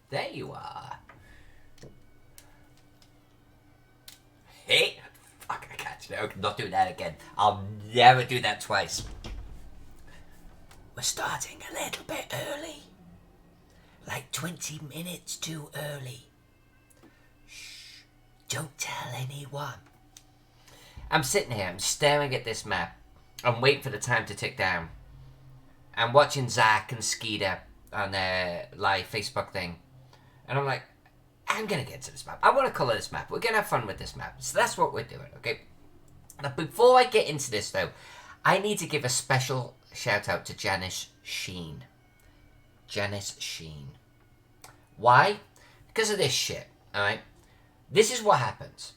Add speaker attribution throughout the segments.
Speaker 1: There you are. Hey! Fuck, I can't. No, not doing that again. I'll never do that twice. We're starting a little bit early. Like 20 minutes too early. Shh. Don't tell anyone. I'm sitting here, I'm staring at this map. I'm waiting for the time to tick down. I'm watching Zach and Skeeter on their live Facebook thing. And I'm like, I'm going to get to this map. I want to colour this map. We're going to have fun with this map. So that's what we're doing, okay? Now, before I get into this, though, I need to give a special shout out to Janice Sheen. Janice Sheen. Why? Because of this shit, alright? This is what happens.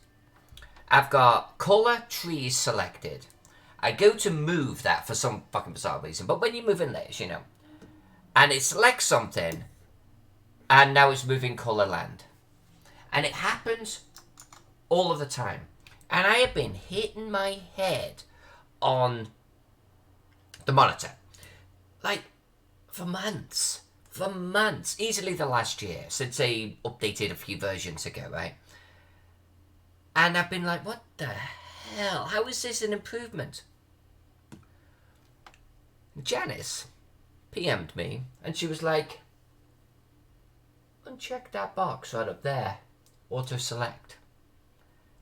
Speaker 1: I've got colour trees selected. I go to move that for some fucking bizarre reason. But when you move in layers, you know. And it selects something. And now it's moving colour land. And it happens all of the time. And I have been hitting my head on the monitor. Like, for months. For months. Easily the last year. Since they updated a few versions ago, right? And I've been like, what the hell? How is this an improvement? Janice PM'd me, and she was like, uncheck that box right up there. Auto-select.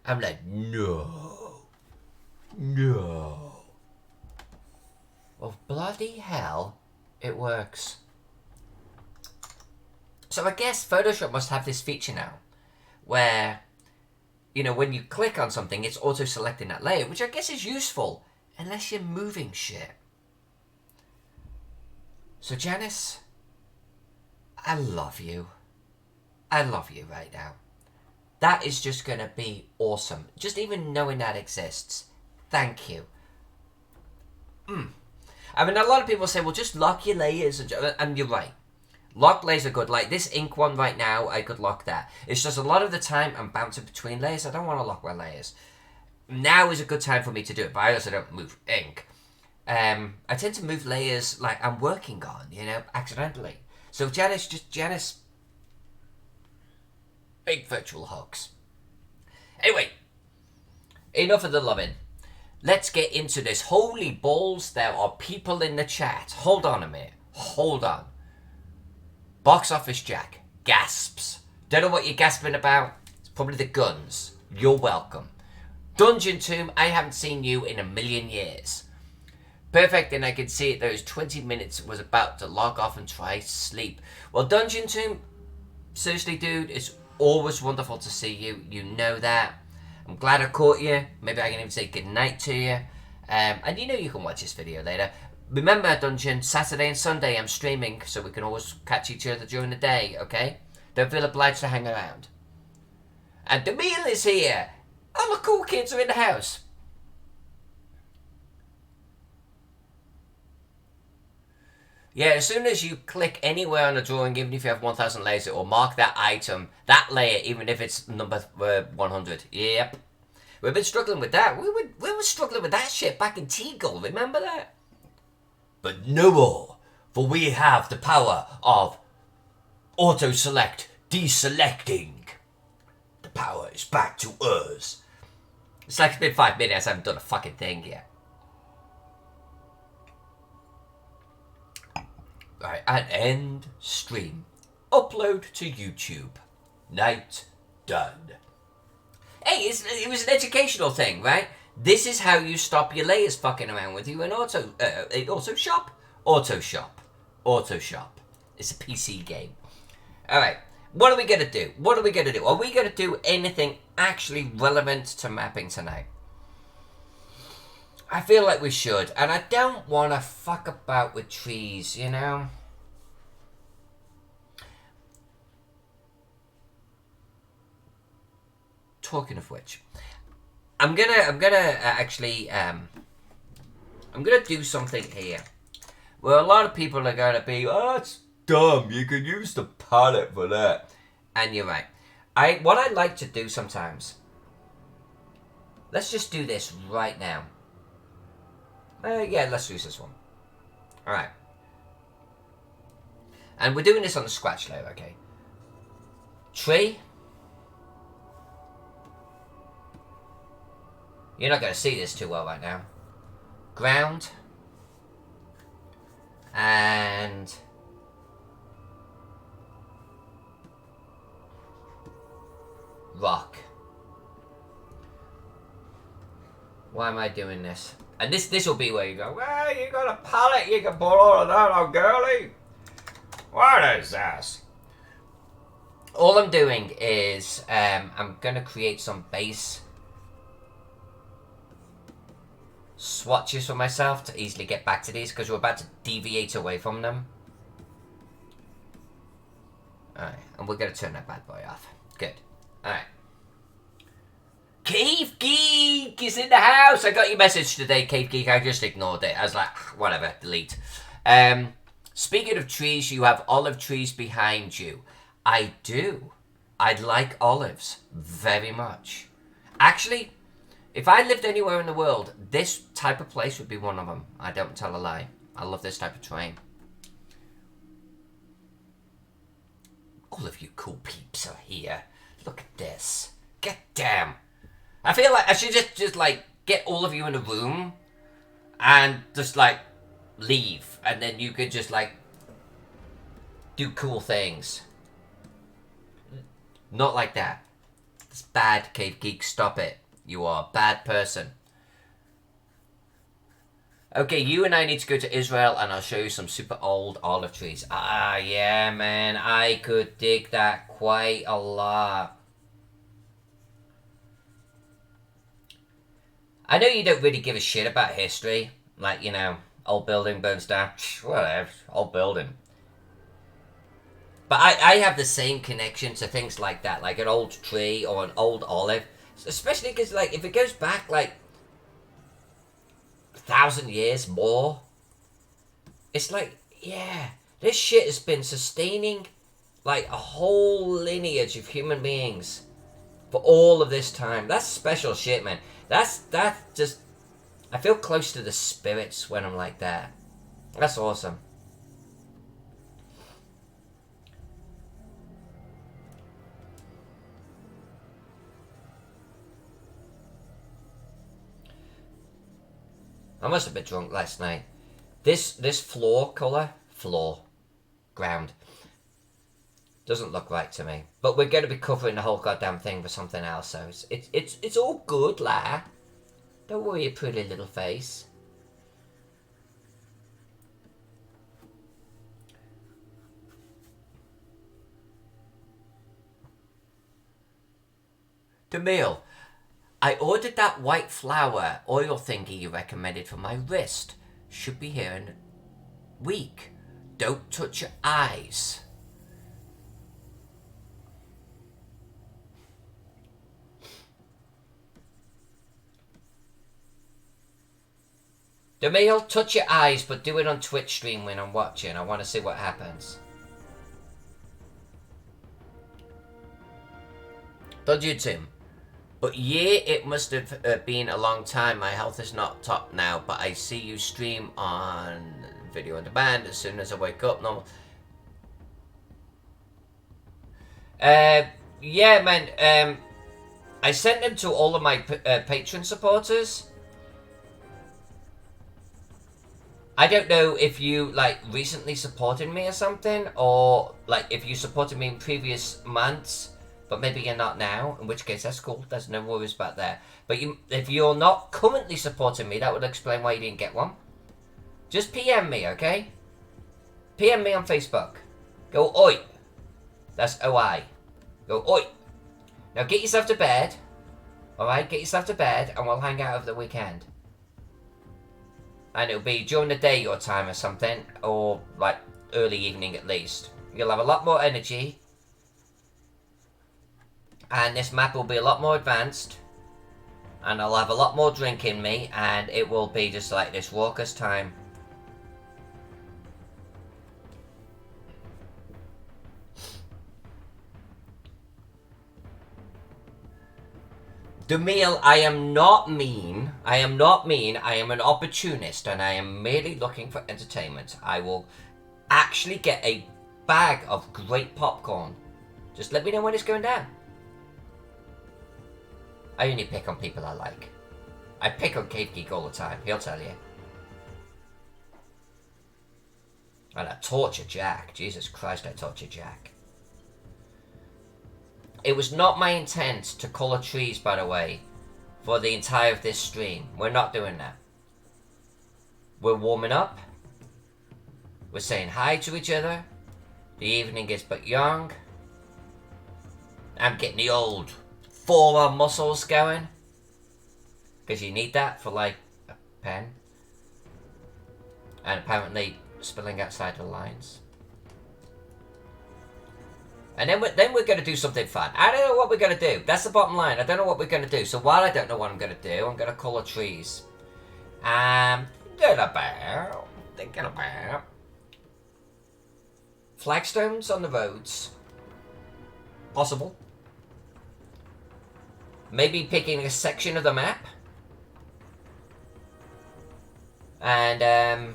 Speaker 1: I'm like, no. No. Well, bloody hell, it works. So I guess Photoshop must have this feature now, where, you know, when you click on something, it's auto-selecting that layer, which I guess is useful, unless you're moving shit. So Janice, I love you. I love you right now. That is just going to be awesome. Just even knowing that exists. Thank you. I mean, a lot of people say, well, just lock your layers. And you're right. Lock layers are good. Like this ink one right now, I could lock that. It's just a lot of the time I'm bouncing between layers. I don't want to lock my layers. Now is a good time for me to do it, but I also don't move ink. I tend to move layers like I'm working on, you know, accidentally. So Janice, big virtual hugs. Anyway, enough of the loving. Let's get into this. Holy balls, there are people in the chat. Hold on a minute. Hold on. Box Office Jack gasps. Don't know what you're gasping about. It's probably the guns. You're welcome. Dungeon Tomb, I haven't seen you in a million years. Perfect, and I could see it. Those 20 minutes was about to log off and try sleep. Well, Dungeon Tomb, seriously, dude, it's always wonderful to see you. You know that. I'm glad I caught you. Maybe I can even say goodnight to you. And you know you can watch this video later. Remember, Dungeon, Saturday and Sunday I'm streaming, so we can always catch each other during the day, okay? Don't feel obliged to hang around. And the meal is here. All the cool kids are in the house. Yeah, as soon as you click anywhere on the drawing, even if you have 1000 layers, it will mark that item, that layer, even if it's number 100. Yep. We've been struggling with that. We were struggling with that shit back in Teagle, remember that? But no more, for we have the power of auto-select, deselecting. The power is back to us. It's like it's been 5 minutes, I haven't done a fucking thing yet. Right, and end stream. Upload to YouTube. Night done. Hey, it was an educational thing, right? This is how you stop your layers fucking around with you in Auto Shop. It's a PC game. Alright, what are we going to do? Are we going to do anything actually relevant to mapping tonight? I feel like we should, and I don't want to fuck about with trees, you know? Talking of which, I'm gonna do something here where a lot of people are gonna be, oh, it's dumb, you could use the palette for that. And you're right. What I like to do sometimes, let's just do this right now. Yeah, let's use this one. Alright. And we're doing this on the scratch layer, okay? Tree. You're not going to see this too well right now. Ground. And rock. Why am I doing this? And this will be where you go, well, you got a pallet, you can put all of that on, girly. What is this? All I'm doing is I'm going to create some base swatches for myself to easily get back to these, because we're about to deviate away from them. Alright, and we're going to turn that bad boy off. Good. Alright. Cave Geek is in the house. I got your message today, Cave Geek. I just ignored it. I was like, whatever, delete. Speaking of trees, you have olive trees behind you. I do. I like olives very much. Actually, if I lived anywhere in the world, this type of place would be one of them. I don't tell a lie. I love this type of terrain. All of you cool peeps are here. Look at this. Get damn. I feel like I should just like get all of you in a room and just like leave, and then you could just like do cool things. Not like that. It's bad, Cave Geek. Stop it. You are a bad person. Okay, you and I need to go to Israel, and I'll show you some super old olive trees. Ah, yeah, man. I could dig that quite a lot. I know you don't really give a shit about history. Like, you know, old building burns down. Whatever. Old building. But I have the same connection to things like that. Like an old tree or an old olive. Especially because, like, if it goes back, like, 1,000 years more, it's like, yeah, this shit has been sustaining, like, a whole lineage of human beings for all of this time. That's special shit, man. That's just, I feel close to the spirits when I'm like that. That's awesome. I must have been drunk last night. This floor colour, ground, doesn't look right to me. But we're going to be covering the whole goddamn thing for something else, so it's all good, la. Don't worry your pretty little face. Demille, I ordered that white flower oil thingy you recommended for my wrist. Should be here in a week. Don't touch your eyes. Demille, touch your eyes, but do it on Twitch stream when I'm watching. I want to see what happens. Don't you, Tim? But yeah, it must have been a long time. My health is not top now, but I see you stream on video on demand as soon as I wake up. Normal. Yeah, man. I sent them to all of my Patreon supporters. I don't know if you, like, recently supported me or something, or, like, if you supported me in previous months, but maybe you're not now, in which case that's cool. There's no worries about that. But if you're not currently supporting me, that would explain why you didn't get one. Just PM me, okay? PM me on Facebook. Go, oi. That's OI. Go, oi. Now get yourself to bed. Alright, get yourself to bed, and we'll hang out over the weekend. And it'll be during the day your time or something, or like early evening at least. You'll have a lot more energy, and this map will be a lot more advanced, and I'll have a lot more drink in me, and it will be just like this raucous time. Demille, I am not mean. I am not mean. I am an opportunist, and I am merely looking for entertainment. I will actually get a bag of great popcorn Just let me know when it's going down. I only pick on people I like. I pick on Cave Geek all the time, he'll tell you. And I torture Jack. Jesus Christ, I torture Jack. It was not my intent to colour trees, by the way, for the entire of this stream. We're not doing that. We're warming up. We're saying hi to each other. The evening is but young. I'm getting the old forearm muscles going. Because you need that for, like, a pen. And apparently spilling outside the lines. And then we're going to do something fun. I don't know what we're going to do. That's the bottom line. I don't know what we're going to do. So while I don't know what I'm going to do, I'm going to colour trees. Thinking about flagstones on the roads. Possible. Maybe picking a section of the map. And,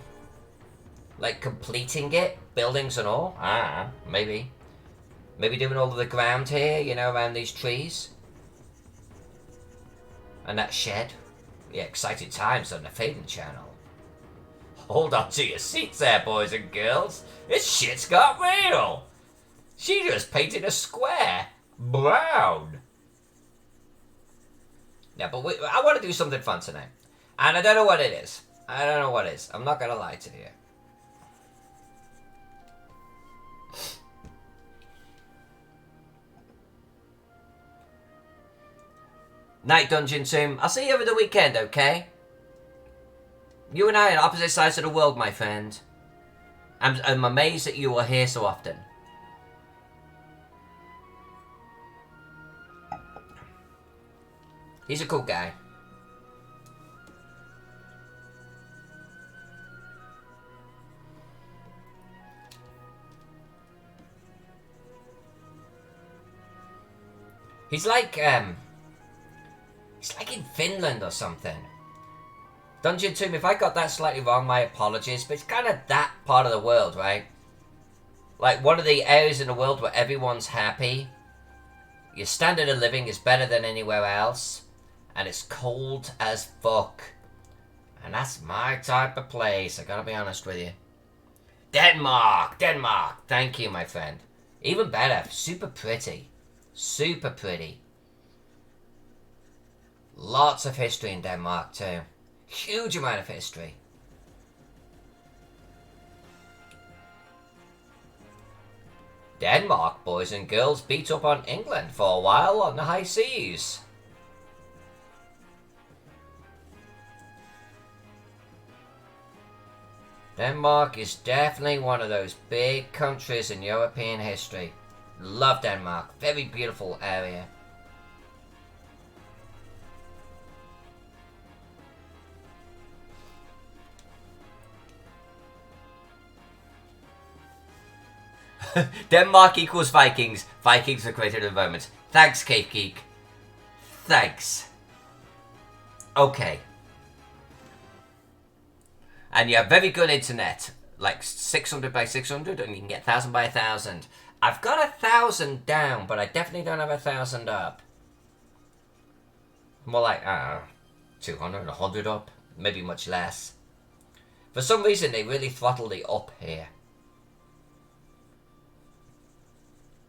Speaker 1: like, completing it. Buildings and all. Maybe. Maybe doing all of the ground here, you know, around these trees. And that shed. Yeah, exciting times on the Faden channel. Hold on to your seats there, boys and girls. This shit's got real. She just painted a square brown. Yeah, but I want to do something fun tonight. And I don't know what it is. I don't know what it is. I'm not going to lie to you. Night Dungeon Tomb. I'll see you over the weekend, okay? You and I are on opposite sides of the world, my friend. I'm amazed that you are here so often. He's a cool guy. He's like in Finland or something. Dungeon Tomb, if I got that slightly wrong, my apologies, but it's kind of that part of the world, right? Like one of the areas in the world where everyone's happy, your standard of living is better than anywhere else, and it's cold as fuck. And that's my type of place, I gotta be honest with you. Denmark! Thank you, my friend. Even better, super pretty. Super pretty. Lots of history in Denmark too. Huge amount of history. Denmark, boys and girls, beat up on England for a while on the high seas. Denmark is definitely one of those big countries in European history. Love Denmark. Very beautiful area. Denmark equals Vikings. Vikings are greater than Romans. Thanks, Cave Geek. Thanks. Okay. And you have very good internet. Like 600 by 600, and you can get 1000 by 1000. I've got 1000 down, but I definitely don't have 1000 up. More like, 200, 100 up. Maybe much less. For some reason, they really throttle the up here.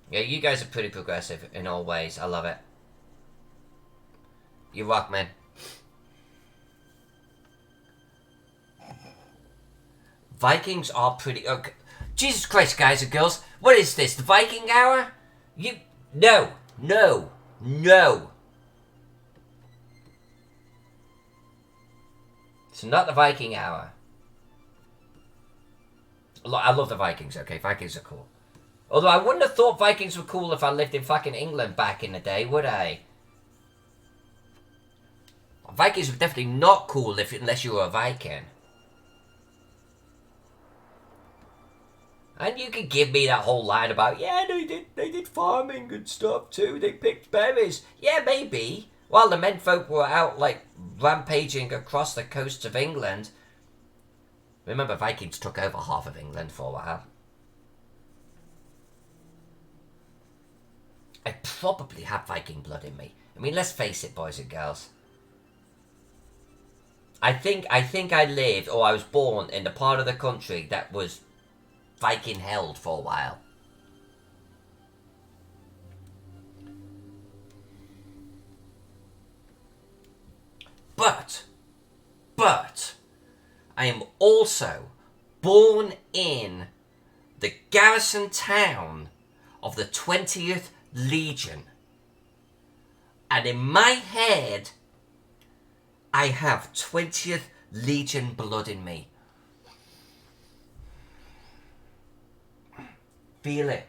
Speaker 1: Yeah, you guys are pretty progressive in all ways. I love it. You rock, man. Vikings are pretty... Okay. Jesus Christ, guys and girls. What is this? The Viking hour? No. It's not the Viking hour. I love the Vikings, okay? Vikings are cool. Although I wouldn't have thought Vikings were cool if I lived in fucking England back in the day, would I? Vikings were definitely not cool unless you were a Viking. And you could give me that whole line about, yeah, they did farming and stuff too. They picked berries. Yeah, maybe. While the menfolk were out, like, rampaging across the coasts of England. Remember, Vikings took over half of England for a while. I probably have Viking blood in me. I mean, let's face it, boys and girls. I think I lived, or I was born in the part of the country that was Viking held for a while. But, I am also born in the garrison town of the 20th Legion. And in my head, I have 20th Legion blood in me. Feel it.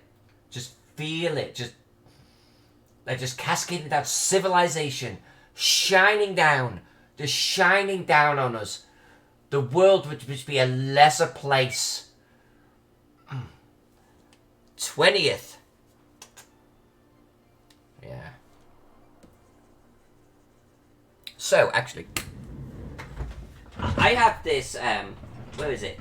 Speaker 1: Just feel it. Just cascading down. Civilization shining down. Just shining down on us. The world would be a lesser place. 20th. Yeah. So, actually, I have this, where is it?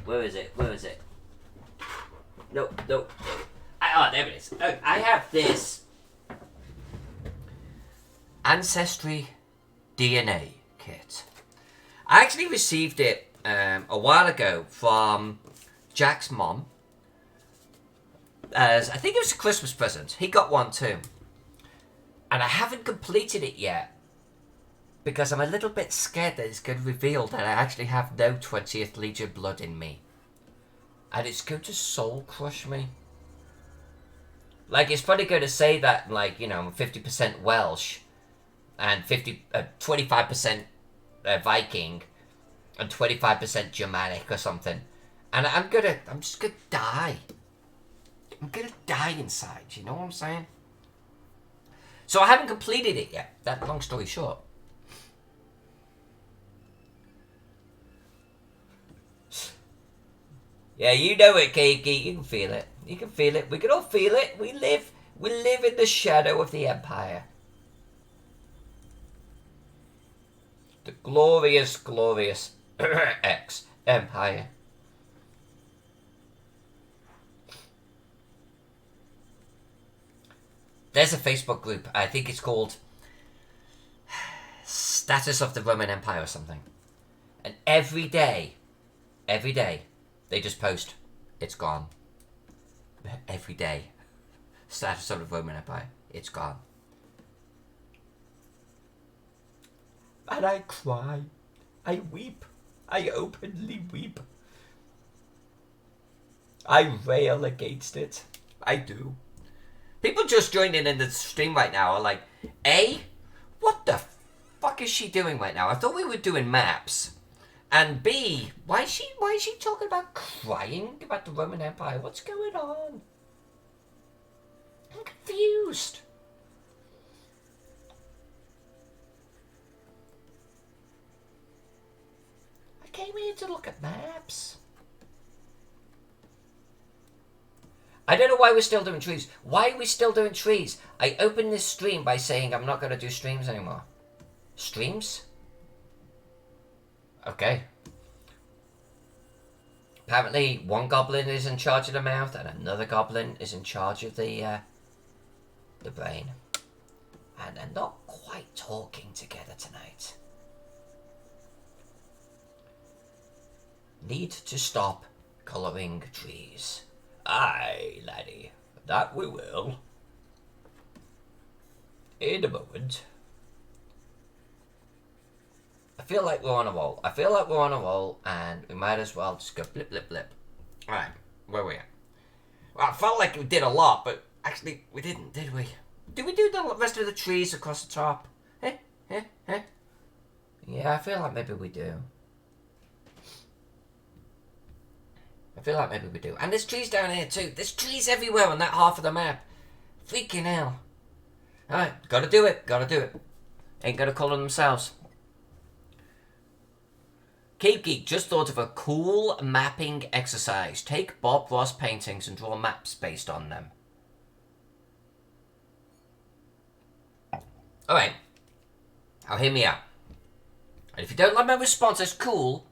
Speaker 1: No. Oh, there it is. Oh, I have this Ancestry DNA kit. I actually received it a while ago from Jack's mom. As I think it was a Christmas present. He got one too. And I haven't completed it yet. Because I'm a little bit scared that it's going to reveal that I actually have no 20th Legion blood in me. And it's going to soul crush me. Like, it's probably going to say that, like, you know, I'm 50% Welsh. And 25% Viking. And 25% Germanic or something. And I'm just gonna die. I'm gonna die inside, you know what I'm saying? So I haven't completed it yet. That long story short. Yeah, you know it, Kiki. You can feel it. You can feel it. We can all feel it. We live in the shadow of the Empire. The glorious, glorious Empire. There's a Facebook group. I think it's called Status of the Roman Empire or something. And every day, they just post, it's gone. Every day. Status of the Roman Empire, it's gone. And I cry. I weep. I openly weep. I rail against it. I do. People just joining in the stream right now are like, A, what the fuck is she doing right now? I thought we were doing maps. And B, why is she talking about crying about the Roman Empire? What's going on? I'm confused. I came here to look at maps. I don't know why we're still doing trees. Why are we still doing trees? I opened this stream by saying I'm not going to do streams anymore. Streams? Okay. Apparently, one goblin is in charge of the mouth and another goblin is in charge of the brain. And they're not quite talking together tonight. Need to stop colouring trees. Aye, laddie, that we will. In a moment. I feel like we're on a roll. And we might as well just go blip, blip, blip. Alright, where are we at? Well, I felt like we did a lot, but actually we didn't, did we? Did we do the rest of the trees across the top? Yeah, I feel like maybe we do. And there's trees down here too. There's trees everywhere on that half of the map. Freaking hell. Alright, gotta do it. Ain't gonna colour themselves. Cape Geek just thought of a cool mapping exercise. Take Bob Ross paintings and draw maps based on them. Alright. Now hear me out. And if you don't like my response as cool,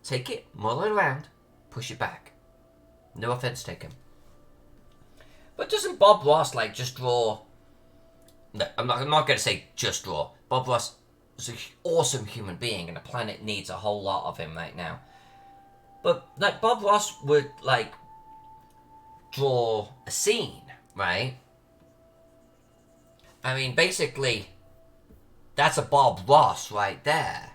Speaker 1: take it, muddle it around, push it back. No offense taken. But doesn't Bob Ross, like, just draw No, I'm not going to say just draw. Bob Ross is an awesome human being, and the planet needs a whole lot of him right now. But like Bob Ross would like draw a scene, right? I mean, basically, that's a Bob Ross right there.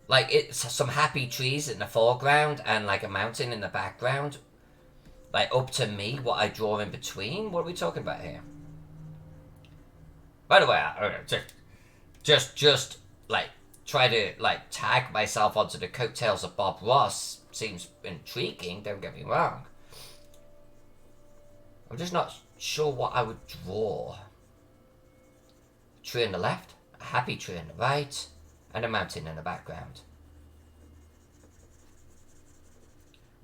Speaker 1: Like, it's some happy trees in the foreground and like a mountain in the background. Like, up to me, what I draw in between. What are we talking about here? By the way, just like try to like tag myself onto the coattails of Bob Ross seems intriguing. Don't get me wrong. I'm just not sure what I would draw. A tree on the left, a happy tree on the right, and a mountain in the background.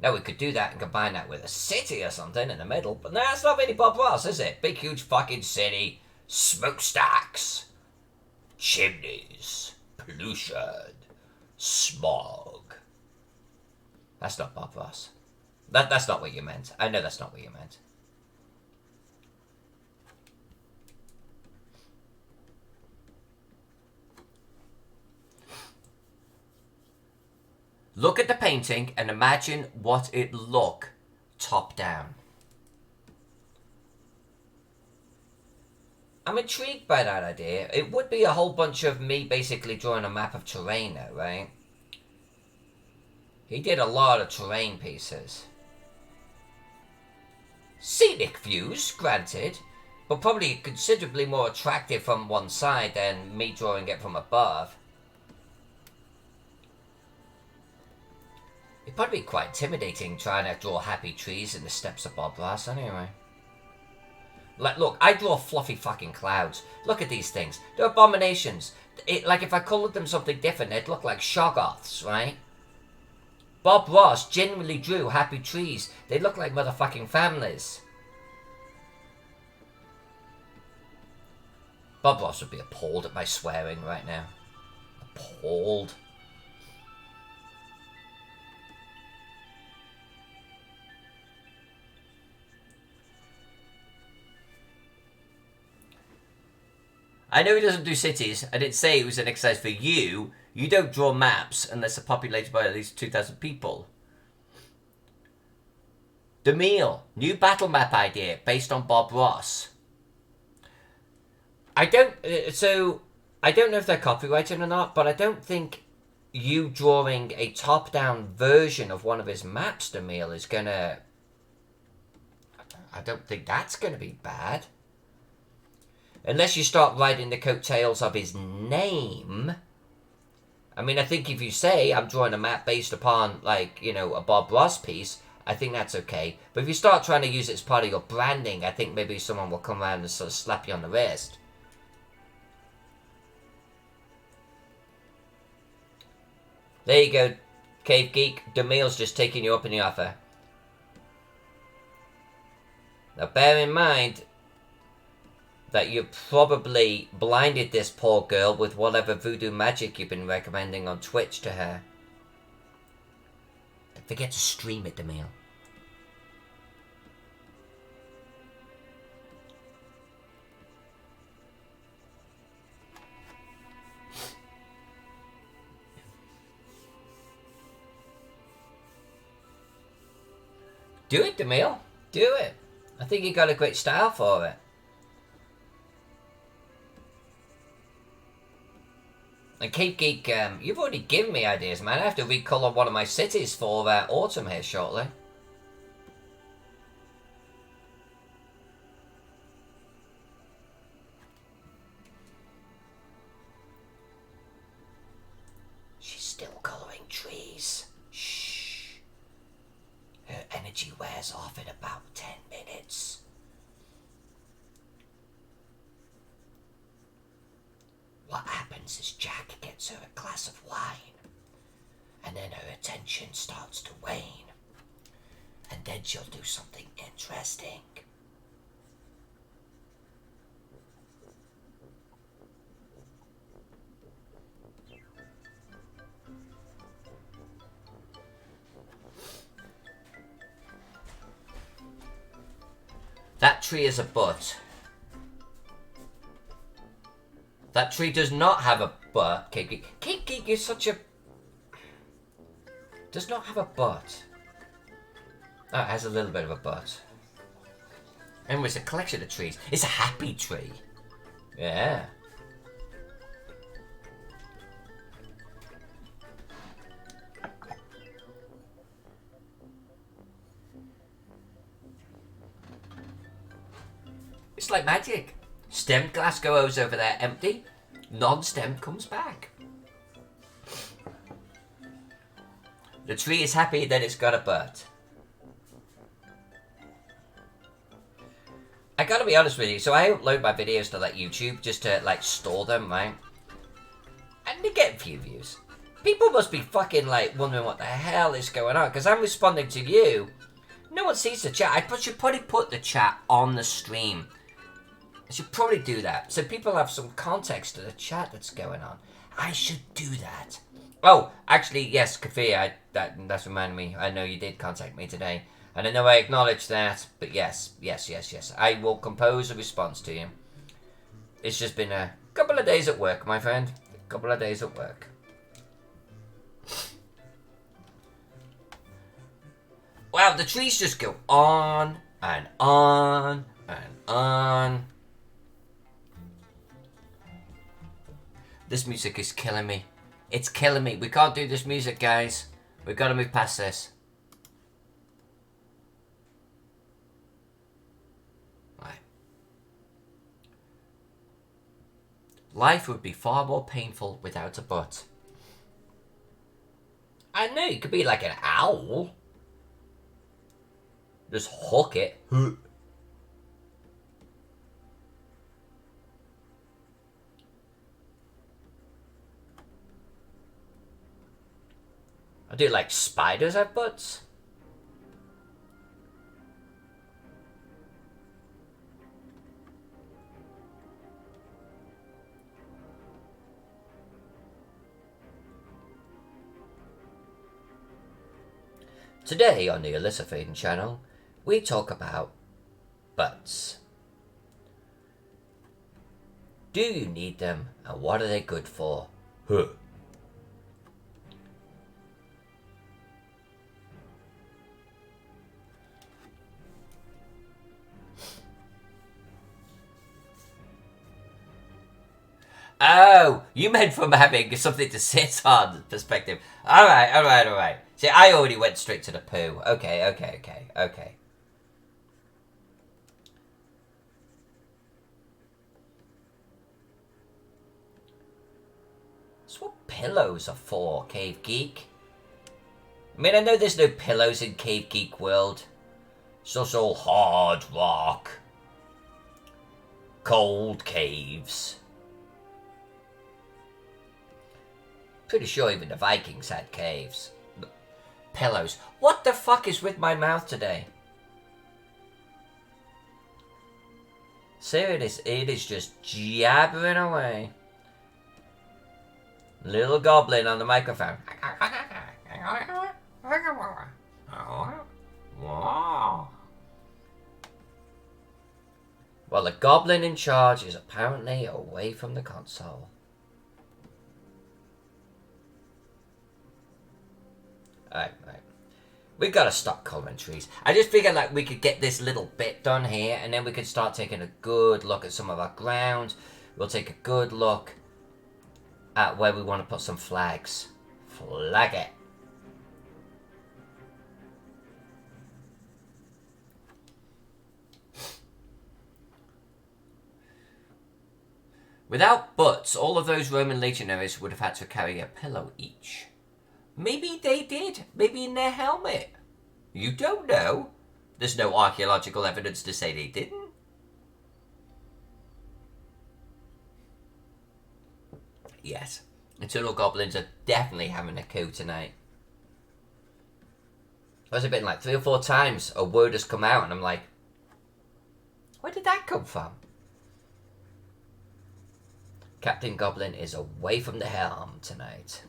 Speaker 1: Now we could do that and combine that with a city or something in the middle, but nah, it's not really Bob Ross, is it? Big huge fucking city, smokestacks, chimneys, pollution, smog. That's not Bob Ross. That's not what you meant. I know that's not what you meant. Look at the painting and imagine what it look top down. I'm intrigued by that idea. It would be a whole bunch of me basically drawing a map of terrain though, right? He did a lot of terrain pieces. Scenic views, granted, but probably considerably more attractive from one side than me drawing it from above. It'd probably be quite intimidating trying to draw happy trees in the steps of Bob Ross anyway. Like, look, I draw fluffy fucking clouds. Look at these things. They're abominations. Like, if I colored them something different, they'd look like shoggoths, right? Bob Ross genuinely drew happy trees. They look like motherfucking families. Bob Ross would be appalled at my swearing right now. Appalled. I know he doesn't do cities. I didn't say it was an exercise for you. You don't draw maps unless they're populated by at least 2,000 people. The Meal. New battle map idea based on Bob Ross. I don't know if they're copyrighted or not, but I don't think you drawing a top-down version of one of his maps, The Meal, is gonna... I don't think that's gonna be bad. Unless you start riding the coattails of his name. I mean, I think if you say, I'm drawing a map based upon, like, you know, a Bob Ross piece, I think that's okay. But if you start trying to use it as part of your branding, I think maybe someone will come around and sort of slap you on the wrist. There you go, Cave Geek. DeMille's just taking you up in the offer. Now, bear in mind that you probably blinded this poor girl with whatever voodoo magic you've been recommending on Twitch to her. Don't forget to stream it, DeMille. Do it, DeMille. Do it. I think you got a great style for it. And Cape Geek, you've already given me ideas, man. I have to recolor one of my cities for autumn here shortly. She's still coloring trees. Shh. Her energy wears off in about 10 minutes. What happens is Jack gets her a glass of wine, and then her attention starts to wane, and then she'll do something interesting. That tree is a butt. That tree does not have a butt. Cave Geek. Cave Geek is such a... Does not have a butt. Oh, it has a little bit of a butt. Anyway, it's a collection of trees. It's a happy tree. Yeah. It's like magic. Stemmed glass goes over there empty. Non-stemmed comes back. The tree is happy that it's got a butt. I gotta be honest with you, so I upload my videos to like YouTube just to like store them, right? And they get a few views. People must be fucking like wondering what the hell is going on, because I'm responding to you. No one sees the chat. I should probably put the chat on the stream. I should probably do that, so people have some context to the chat that's going on. I should do that. Oh, actually, yes, Kafia, that's reminded me. I know you did contact me today. And I know I acknowledge that, but yes. I will compose a response to you. It's just been a couple of days at work, my friend. A couple of days at work. Wow, the trees just go on and on and on. This music is killing me. It's killing me. We can't do this music, guys. We've got to move past this. Life would be far more painful without a butt. I know, you could be like an owl. Just hook it. I do like spiders have butts. Today on the Alyssa Faden channel, we talk about butts. Do you need them, and what are they good for? Huh. Oh, you meant from having something to sit on perspective. Alright. See, I already went straight to the poo. Okay. That's what pillows are for, Cave Geek. I mean, I know there's no pillows in Cave Geek world. It's just all hard rock. Cold caves. Pretty sure even the Vikings had caves. Pillows. What the fuck is with my mouth today? So it is just jabbering away. Little goblin on the microphone. Well, the goblin in charge is apparently away from the console. Right. We gotta stop colouring trees. I just figured like we could get this little bit done here, and then we could start taking a good look at some of our ground. We'll take a good look at where we want to put some flags. Flag it. Without butts, all of those Roman legionaries would have had to carry a pillow each. Maybe they did. Maybe in their helmet. You don't know. There's no archaeological evidence to say they didn't. Yes. Eternal Goblins are definitely having a coup tonight. There's been like 3 or 4 times a word has come out and I'm like, where did that come from? Captain Goblin is away from the helm tonight.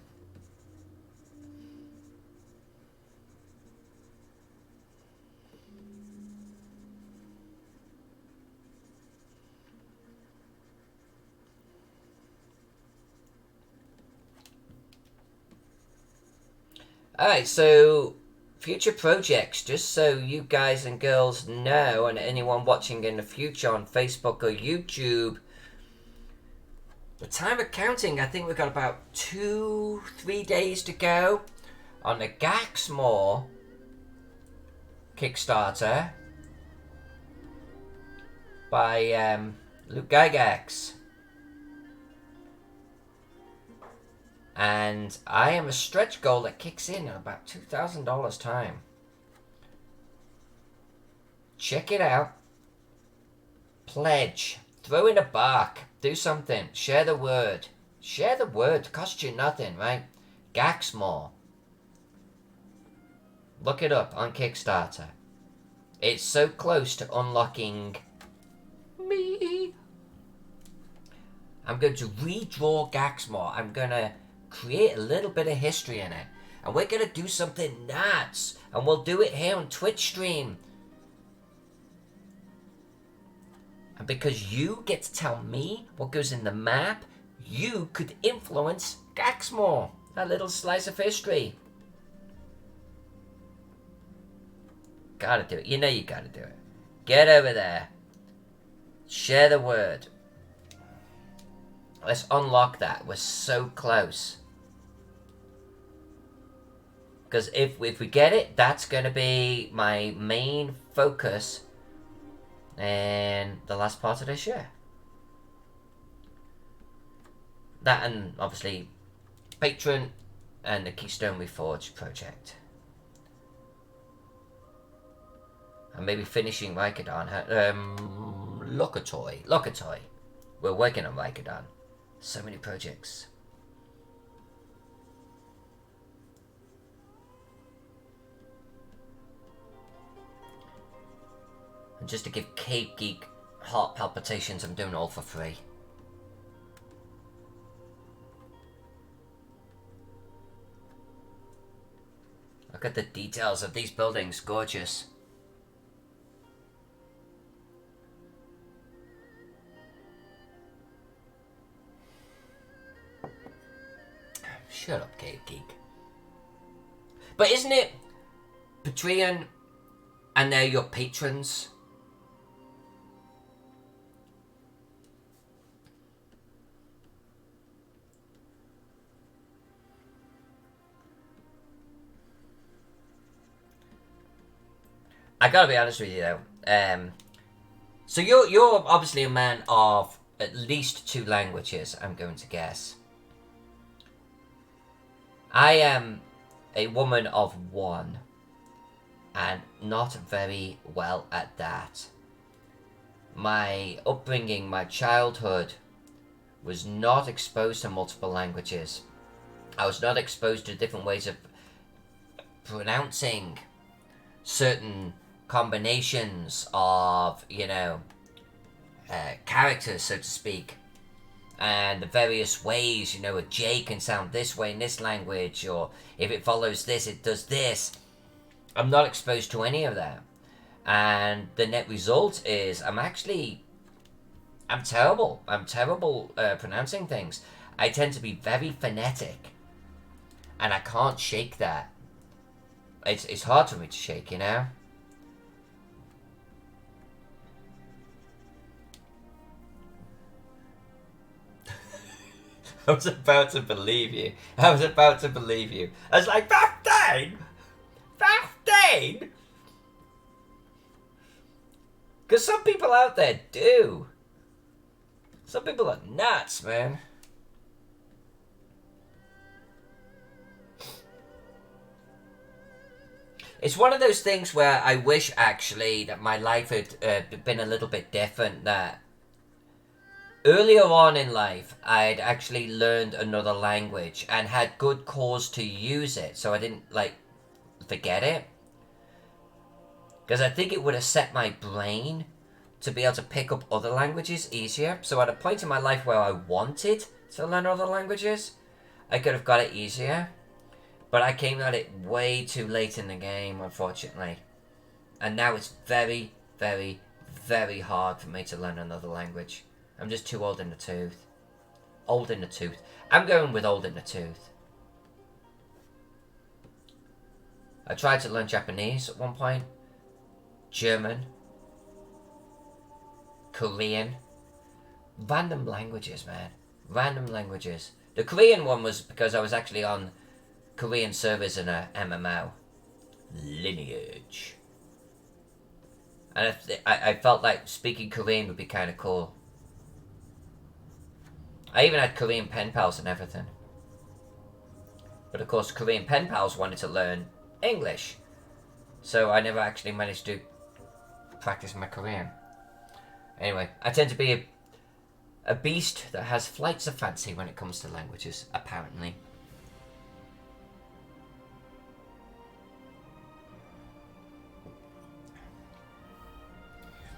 Speaker 1: Alright, so future projects, just so you guys and girls know, and anyone watching in the future on Facebook or YouTube, the time of counting, I think we've got about 2-3 days to go on the Gaxmore Kickstarter by Luke Gygax. And I am a stretch goal that kicks in about $2,000 time. Check it out. Pledge. Throw in a bark. Do something. Share the word. Share the word. Cost you nothing, right? Gaxmore. Look it up on Kickstarter. It's so close to unlocking me. I'm going to redraw Gaxmore. I'm going to create a little bit of history in it. And we're going to do something nuts. And we'll do it here on Twitch stream. And because you get to tell me what goes in the map, you could influence Gaxmore. That little slice of history. Gotta do it. You know you gotta do it. Get over there. Share the word. Let's unlock that. We're so close. Because if we get it, that's going to be my main focus in the last part of this year. That and obviously Patreon and the Keystone Reforged project. And maybe finishing Rikadon. Lokatoy. We're working on Rikadon. So many projects. And just to give Cape Geek heart palpitations, I'm doing it all for free. Look at the details of these buildings. Gorgeous. Shut up, Cave Geek. But isn't it Patreon and they're your patrons? I gotta be honest with you though. So you're obviously a man of at least 2 languages, I'm going to guess. I am a woman of 1, and not very well at that. My upbringing, my childhood, was not exposed to multiple languages. I was not exposed to different ways of pronouncing certain combinations of, characters, so to speak. And the various ways, a J can sound this way in this language, or if it follows this, it does this. I'm not exposed to any of that. And the net result is I'm terrible. I'm terrible pronouncing things. I tend to be very phonetic. And I can't shake that. It's hard for me to shake, I was about to believe you. I was like, 15? 15? Because some people out there do. Some people are nuts, man. It's one of those things where I wish, actually, that my life had been a little bit different, that earlier on in life, I'd actually learned another language and had good cause to use it, so I didn't, forget it. Because I think it would have set my brain to be able to pick up other languages easier. So at a point in my life where I wanted to learn other languages, I could have got it easier. But I came at it way too late in the game, unfortunately. And now it's very, very, very hard for me to learn another language. I'm just too old in the tooth. Old in the tooth. I'm going with old in the tooth. I tried to learn Japanese at one point, German, Korean, random languages, man, random languages. The Korean one was because I was actually on Korean servers in a MMO, Lineage, and I felt like speaking Korean would be kind of cool. I even had Korean pen pals and everything. But of course, Korean pen pals wanted to learn English. So I never actually managed to practice my Korean. Anyway, I tend to be a beast that has flights of fancy when it comes to languages, apparently.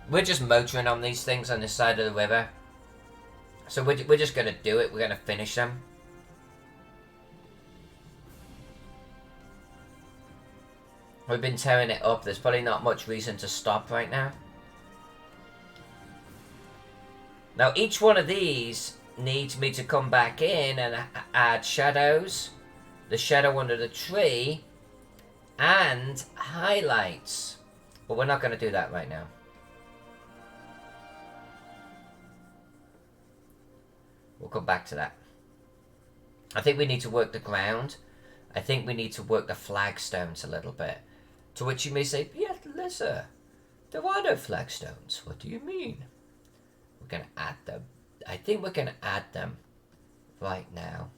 Speaker 1: We're just motoring on these things on this side of the river. So we're just going to do it. We're going to finish them. We've been tearing it up. There's probably not much reason to stop right now. Now, each one of these needs me to come back in and add shadows, the shadow under the tree, and highlights. But we're not going to do that right now. We'll come back to that. I think we need to work the ground. I think we need to work the flagstones a little bit. To which you may say, "Yet, Lissa, there are no flagstones. What do you mean?" We're going to add them. I think we're going to add them right now.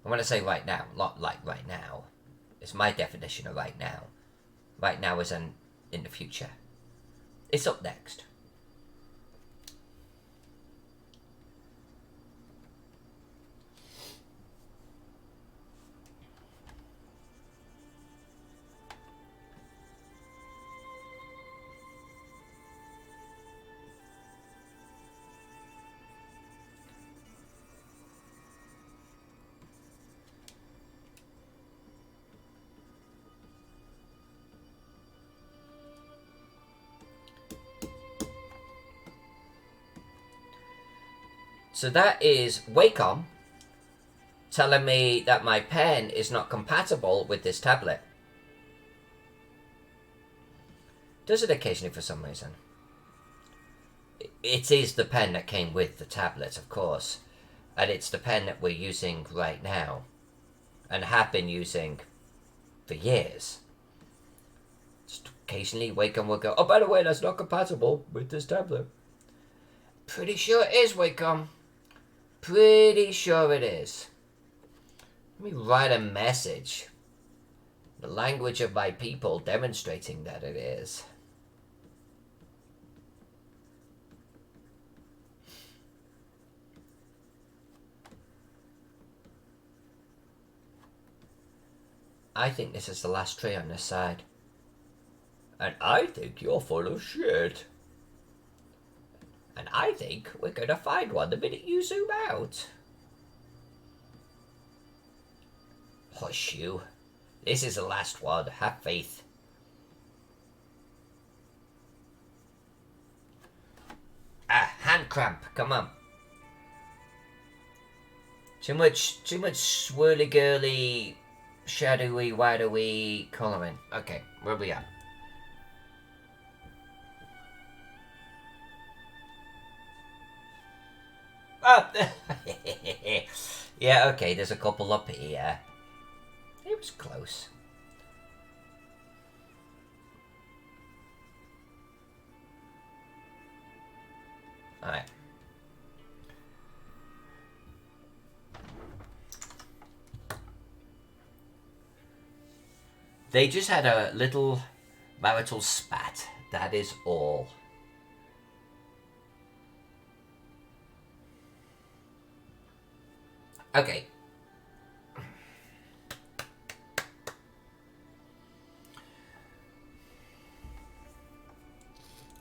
Speaker 1: I'm going to say right now, not like right now. It's my definition of right now. Right now is in the future. It's up next. So that is Wacom telling me that my pen is not compatible with this tablet. Does it occasionally for some reason? It is the pen that came with the tablet, of course. And it's the pen that we're using right now. And have been using for years. Just occasionally Wacom will go, "Oh, by the way, that's not compatible with this tablet." Pretty sure it is, Wacom. Pretty sure it is. Let me write a message. The language of my people demonstrating that it is. I think this is the last tree on this side. And I think you're full of shit. And I think we're going to find one the minute you zoom out. Hush you. This is the last one. Have faith. Ah, hand cramp. Come on. Too much swirly girly, shadowy, widery colouring. Okay, where are we at? Oh. Yeah, okay, there's a couple up here. It was close. Alright. They just had a little marital spat. That is all. Okay.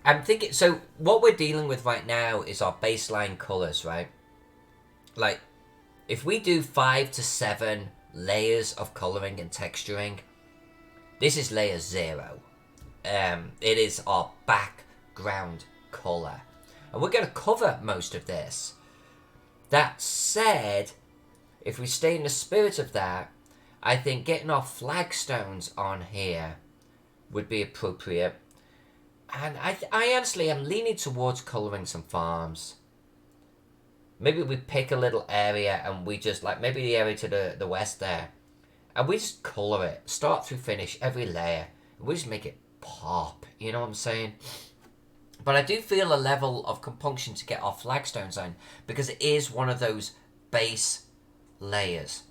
Speaker 1: I'm thinking, so what we're dealing with right now is our baseline colors, right? Like, if we do 5 to 7 layers of coloring and texturing, this is layer 0. It is our background color. And we're going to cover most of this. That said, if we stay in the spirit of that, I think getting our flagstones on here would be appropriate. And I honestly am leaning towards colouring some farms. Maybe we pick a little area and we just, like, maybe the area to the west there. And we just colour it, start through finish, every layer. And we just make it pop, you know what I'm saying? But I do feel a level of compunction to get our flagstones on, because it is one of those base layers.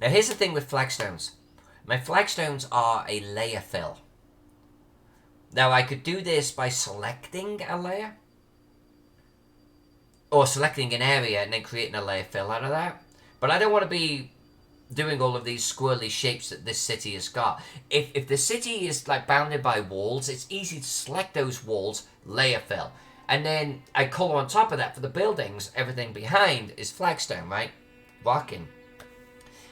Speaker 1: Now here's the thing with flagstones. My flagstones are a layer fill. Now I could do this by selecting a layer, or selecting an area and then creating a layer fill out of that. But I don't want to be doing all of these squirrely shapes that this city has got. If the city is like bounded by walls, it's easy to select those walls, layer fill. And then I colour on top of that for the buildings. Everything behind is flagstone, right? Rocking.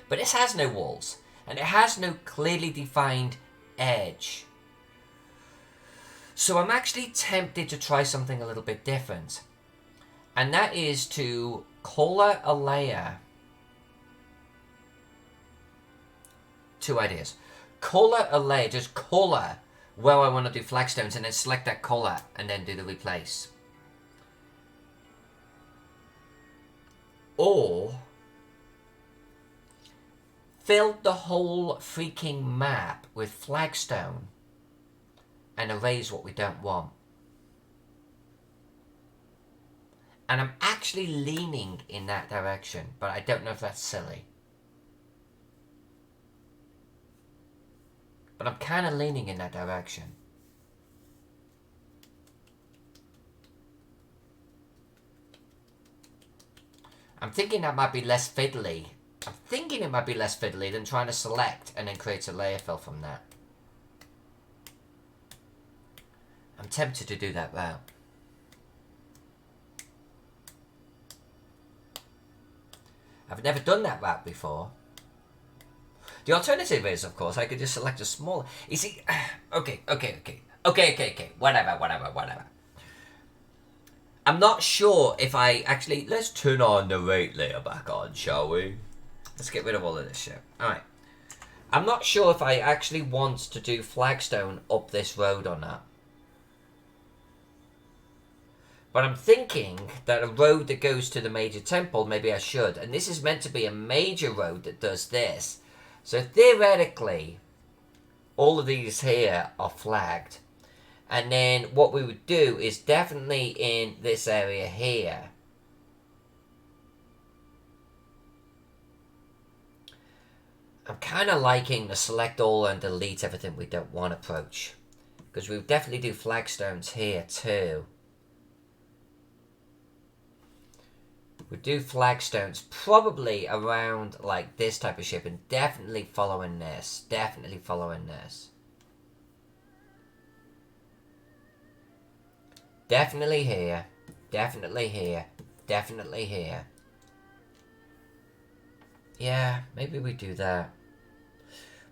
Speaker 1: But this has no walls, and it has no clearly defined edge. So I'm actually tempted to try something a little bit different. And that is to colour a layer. Two ideas. Colour a layer, just colour where I want to do flagstones, and then select that colour and then do the replace. Or fill the whole freaking map with flagstone and erase what we don't want. And I'm actually leaning in that direction, but I don't know if that's silly. But I'm kind of leaning in that direction. I'm thinking that might be less fiddly. I'm thinking it might be less fiddly than trying to select and then create a layer fill from that. I'm tempted to do that route. I've never done that route before. The alternative is, of course, I could just select a smaller... You see... Okay. Whatever. I'm not sure if I actually... Let's turn our narrate layer back on, shall we? Let's get rid of all of this shit. Alright. I'm not sure if I actually want to do flagstone up this road or not. But I'm thinking that a road that goes to the major temple, maybe I should. And this is meant to be a major road that does this. So theoretically, all of these here are flagged. And then what we would do is definitely in this area here. I'm kind of liking the select all and delete everything we don't want approach. Because we would definitely do flagstones here too. We do flagstones probably around like this type of shape, and definitely following this. Definitely following this. Definitely here. Definitely here. Definitely here. Yeah, maybe we do that.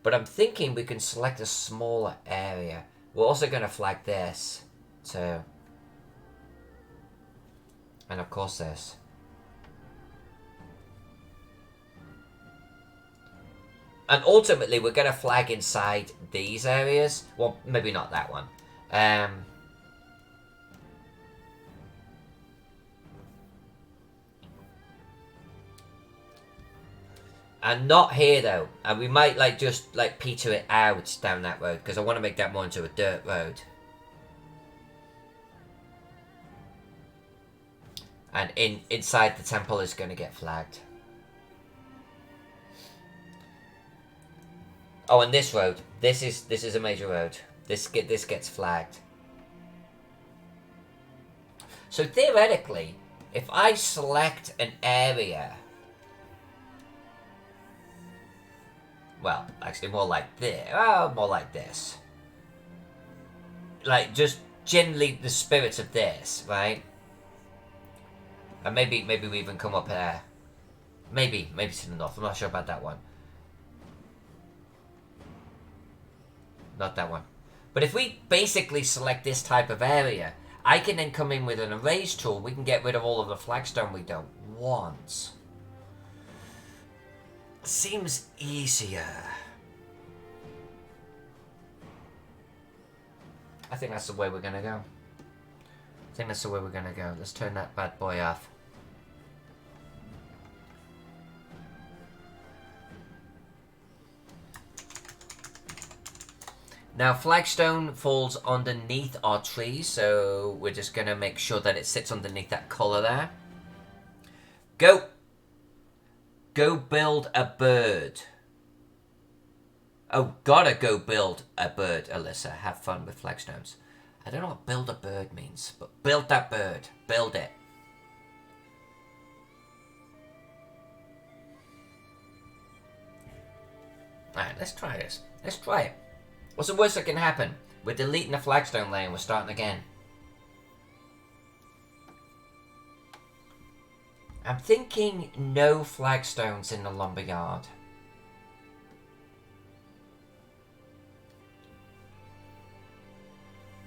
Speaker 1: But I'm thinking we can select a smaller area. We're also going to flag this too. And of course this. And ultimately, we're going to flag inside these areas. Well, maybe not that one. And not here, though. And we might, like, just, like, peter it out down that road. Because I want to make that more into a dirt road. And inside the temple is going to get flagged. Oh, and this road. This is a major road. This gets flagged. So theoretically, if I select an area, well, actually more like this. Oh, more like this. Like just generally the spirit of this, right? And maybe we even come up there. Maybe to the north. I'm not sure about that one. Not that one. But if we basically select this type of area, I can then come in with an erase tool. We can get rid of all of the flagstone we don't want. Seems easier. I think that's the way we're gonna go. Let's turn that bad boy off. Now, flagstone falls underneath our trees, so we're just going to make sure that it sits underneath that colour there. Go build a bird. Oh, gotta go build a bird, Alyssa. Have fun with flagstones. I don't know what build a bird means, but build that bird. Build it. Alright, let's try this. Let's try it. What's the worst that can happen? We're deleting the flagstone layer and we're starting again. I'm thinking no flagstones in the lumberyard.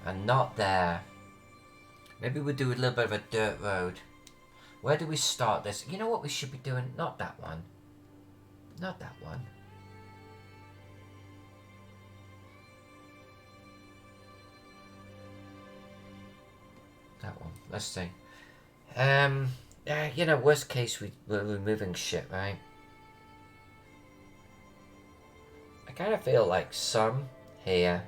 Speaker 1: And not there. Maybe we'll do a little bit of a dirt road. Where do we start this? You know what we should be doing? Not that one. Not that one. That one. Let's see. You know, worst case, we're removing shit, right? I kind of feel like some here.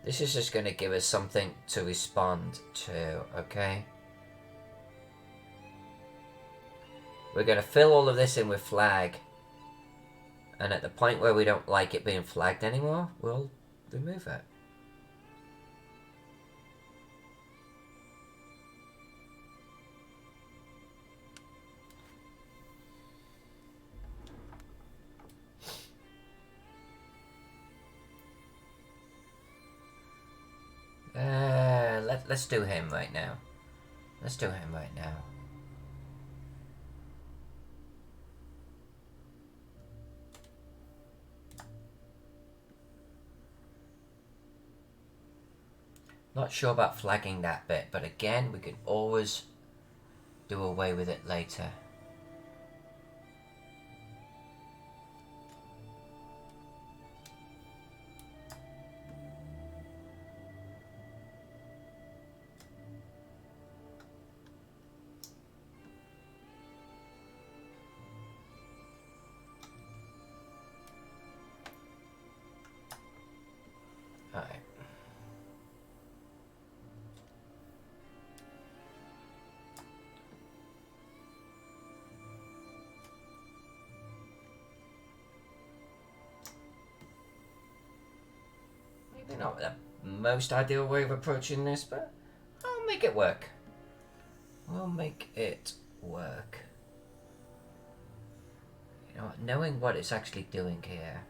Speaker 1: This is just going to give us something to respond to, okay? We're going to fill all of this in with flag. And at the point where we don't like it being flagged anymore, we'll remove it. Let's do him right now. Let's do him right now. Not sure about flagging that bit, but again, we can always do away with it later. Alright. Maybe not the most ideal way of approaching this, but I'll make it work. We'll make it work. You know, knowing what it's actually doing here.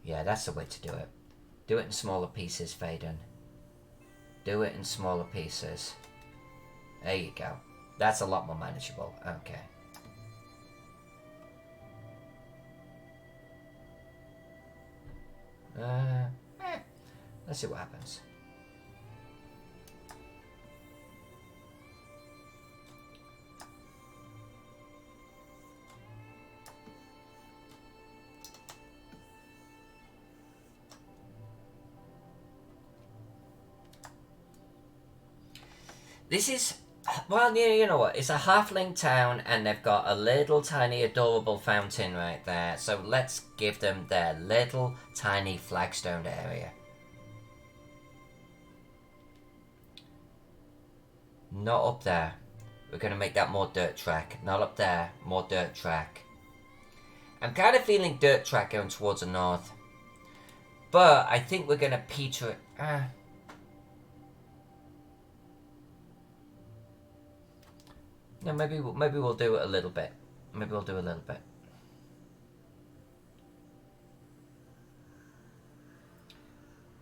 Speaker 1: Yeah, that's the way to do it. Do it in smaller pieces, Faden. Do it in smaller pieces. There you go. That's a lot more manageable. Okay. Let's see what happens. This is, well, you know what? It's a halfling town, and they've got a little tiny adorable fountain right there. So let's give them their little tiny flagstone area. Not up there. We're going to make that more dirt track. Not up there. More dirt track. I'm kind of feeling dirt track going towards the north. But I think we're going to peter it. No, maybe we'll do it a little bit. Maybe we'll do a little bit.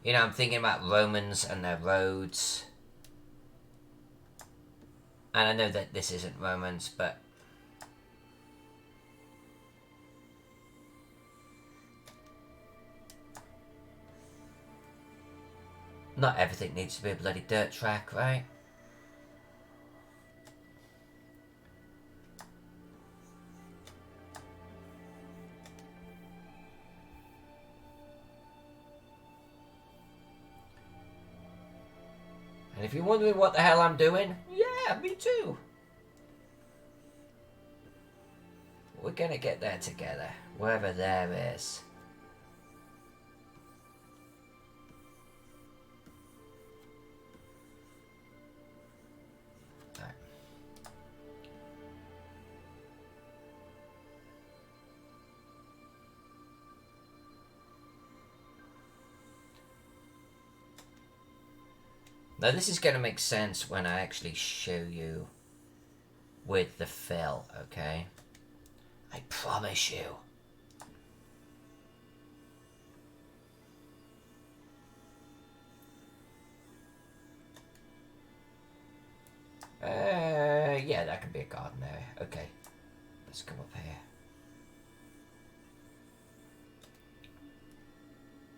Speaker 1: You know, I'm thinking about Romans and their roads. And I know that this isn't Romans, but... not everything needs to be a bloody dirt track, right? And if you're wondering what the hell I'm doing, yeah, me too. We're gonna get there together, wherever there is. Right. Now this is gonna make sense when I actually show you with the fill, okay? I promise you. Yeah, that could be a garden area. Okay, let's come up here.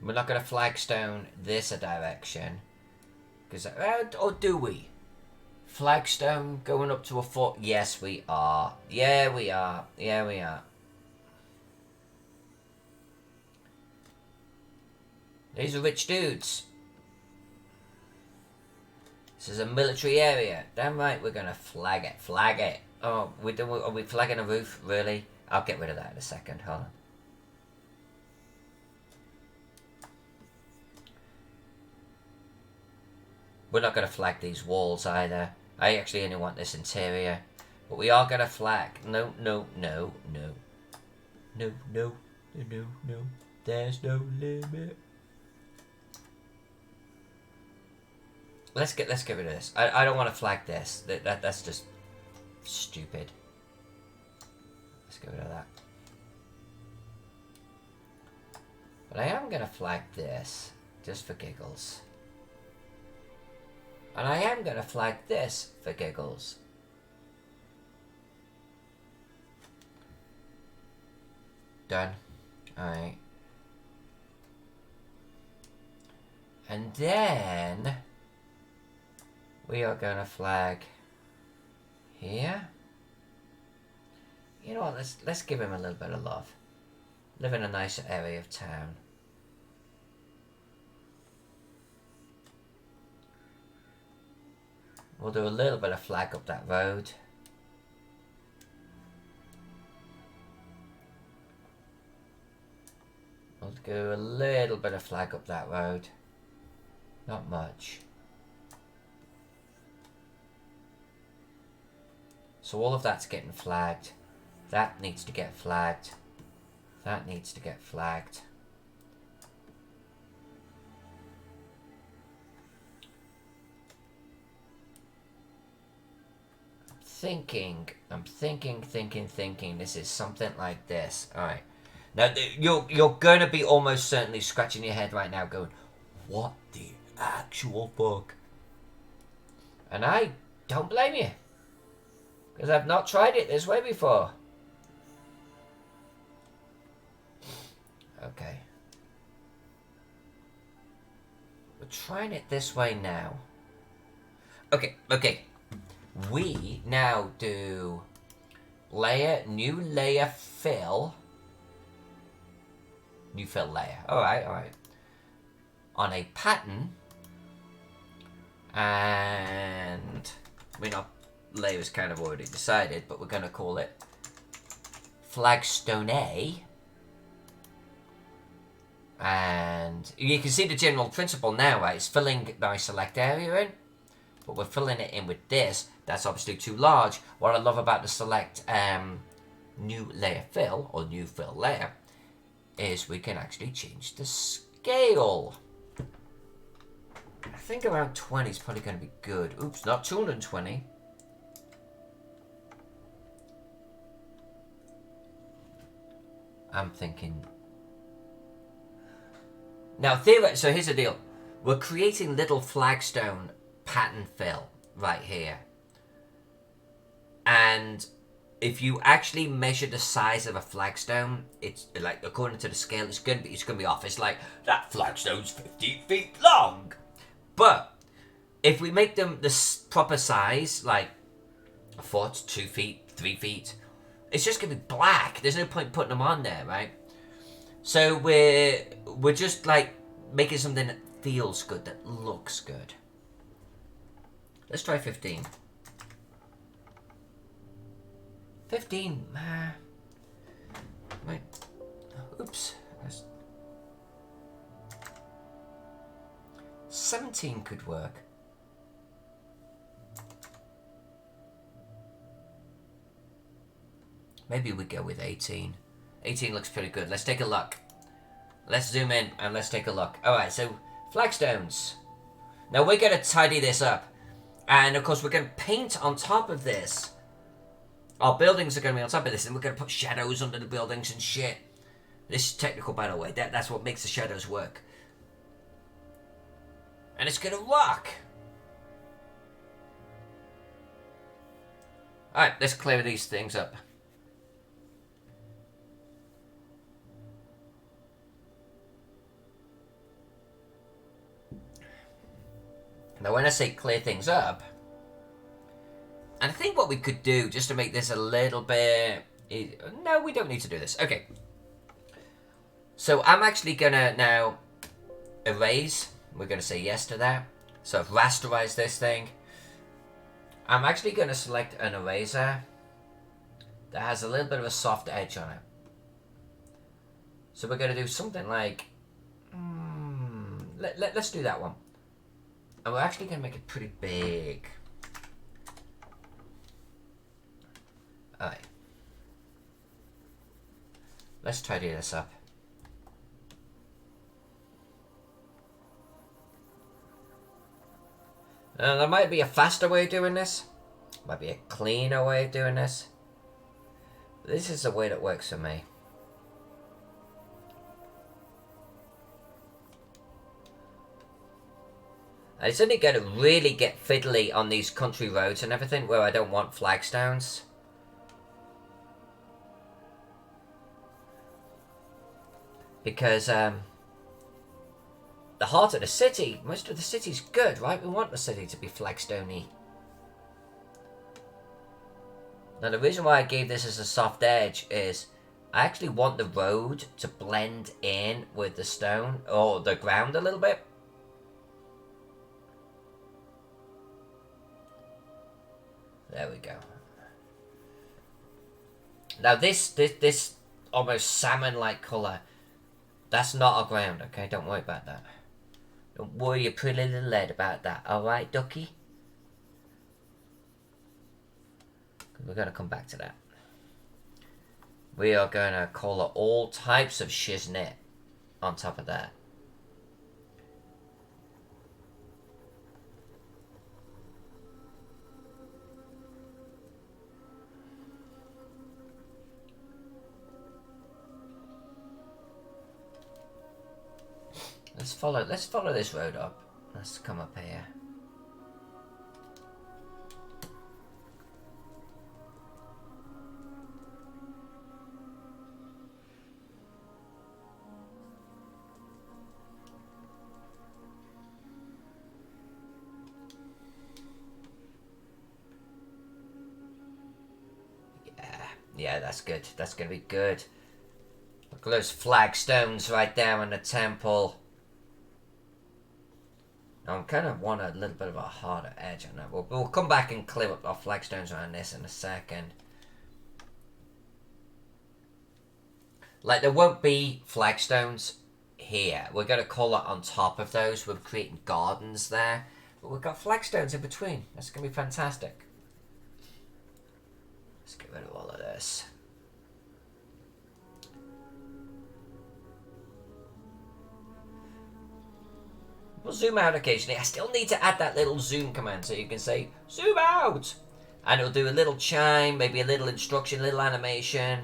Speaker 1: We're not gonna flagstone this a direction, because or do we? Flagstone going up to a foot? Yes, we are. Yeah, we are. Yeah, we are. These are rich dudes. This is a military area. Damn right, we're gonna flag it. Flag it. Oh, are we flagging a roof? Really? I'll get rid of that in a second. Hold on. We're not gonna flag these walls either. I actually only want this interior. But we are gonna flag. No, no, no, no. No, no, no, no. There's no limit. Let's get rid of this. I don't want to flag this. That's just stupid. Let's get rid of that. But I am gonna flag this just for giggles. And I am gonna flag this for giggles. Done. Alright. And then we are gonna flag here. You know what, let's give him a little bit of love. Live in a nicer area of town. We'll do a little bit of flag up that road. We'll do a little bit of flag up that road. Not much. So all of that's getting flagged. That needs to get flagged. That needs to get flagged. I'm thinking this is something like this. Alright. Now, you're going to be almost certainly scratching your head right now going, what the actual fuck? And I don't blame you. Because I've not tried it this way before. Okay. We're trying it this way now. Okay. We now do layer, new layer fill. New fill layer. Alright. On a pattern. And layer is kind of already decided, but we're going to call it flagstone A. And you can see the general principle now, right? It's filling my select area in, but we're filling it in with this. That's obviously too large. What I love about the select new layer fill, or new fill layer, is we can actually change the scale. I think around 20 is probably going to be good. Oops, not 220. I'm thinking... Now, so here's the deal. We're creating little flagstone pattern fill right here. And if you actually measure the size of a flagstone, it's like, according to the scale, it's gonna be off. It's like, that flagstone's 15 feet long. But if we make them the proper size, like a foot, 2 feet, 3 feet, it's just gonna be black. There's no point putting them on there, right? So we're just like making something that feels good, that looks good. Let's try 15. 15. Wait. Oops. 17 could work. Maybe we go with 18. 18 looks pretty good. Let's take a look. Let's zoom in and let's take a look. Alright, so flagstones. Now we're going to tidy this up. And of course we're going to paint on top of this. Our buildings are going to be on top of this, and we're going to put shadows under the buildings and shit. This is technical, by the way. That's what makes the shadows work. And it's going to rock. Alright, let's clear these things up. Now when I say clear things up, and I think what we could do, just to make this a little bit... No, we don't need to do this. Okay. So I'm actually going to now erase. We're going to say yes to that. So I've rasterized this thing. I'm actually going to select an eraser that has a little bit of a soft edge on it. So we're going to do something like... let's do that one. And we're actually going to make it pretty big. Alright. Let's tidy this up. Now, there might be a faster way of doing this. Might be a cleaner way of doing this. This is the way that works for me. And it's only going to really get fiddly on these country roads and everything where I don't want flagstones. Because the heart of the city, most of the city's good, right? We want the city to be flagstone-y. Now the reason why I gave this as a soft edge is I actually want the road to blend in with the stone or the ground a little bit. There we go. Now this almost salmon-like colour, that's not our ground, okay? Don't worry about that. Don't worry your pretty little head about that, alright, ducky? We're going to come back to that. We are going to colour all types of shiznit on top of that. Let's follow this road up. Let's come up here. Yeah, that's good. That's gonna be good. Look at those flagstones right there on the temple. I kind of want a little bit of a harder edge on that. We'll come back and clear up our flagstones around this in a second. Like, there won't be flagstones here. We're going to colour on top of those. We're creating gardens there. But we've got flagstones in between. That's going to be fantastic. Let's get rid of all of this. We'll zoom out occasionally. I still need to add that little zoom command so you can say, zoom out! And it'll do a little chime, maybe a little instruction, a little animation.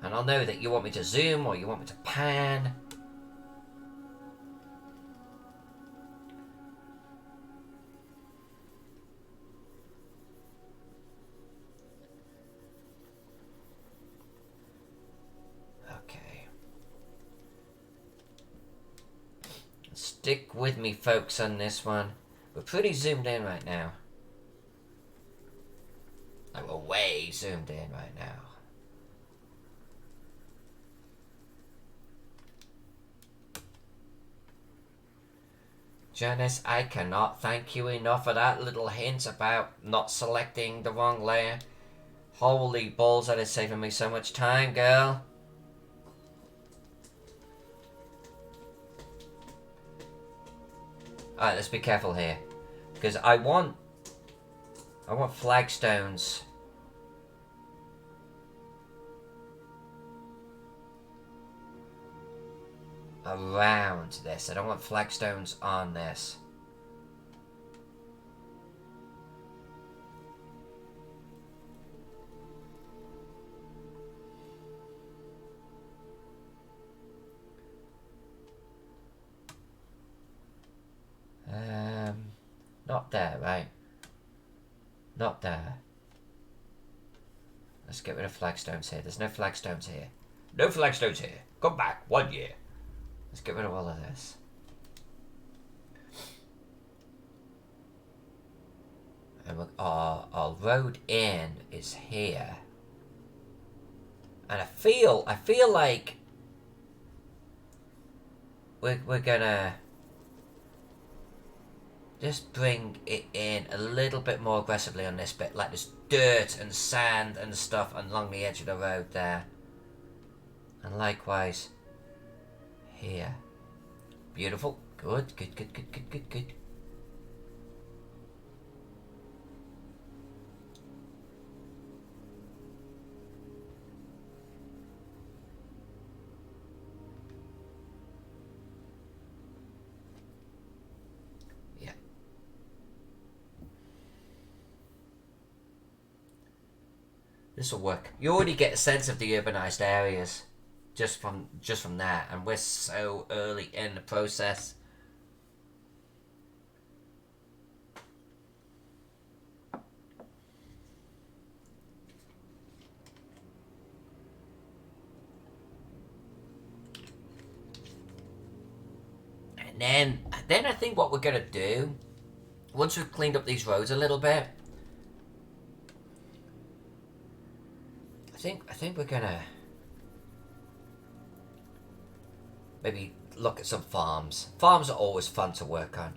Speaker 1: And I'll know that you want me to zoom or you want me to pan. Stick with me, folks, on this one. We're pretty zoomed in right now. Like, we're way zoomed in right now. Janice, I cannot thank you enough for that little hint about not selecting the wrong layer. Holy balls, that is saving me so much time, girl. Alright, let's be careful here. Because I want flagstones. Around this. I don't want flagstones on this. Not there, right? Not there. Let's get rid of flagstones here. There's no flagstones here. No flagstones here. Come back. 1 year. Let's get rid of all of this. And our road in is here. And I feel like we're gonna just bring it in a little bit more aggressively on this bit. Like there's dirt and sand and stuff along the edge of the road there. And likewise here. Beautiful. Good, good, good, good, good, good, good. Yeah. This will work. You already get a sense of the urbanized areas. Just from that, and we're so early in the process. And then I think what we're gonna do, once we've cleaned up these roads a little bit, I think we're gonna maybe look at some farms. Farms are always fun to work on.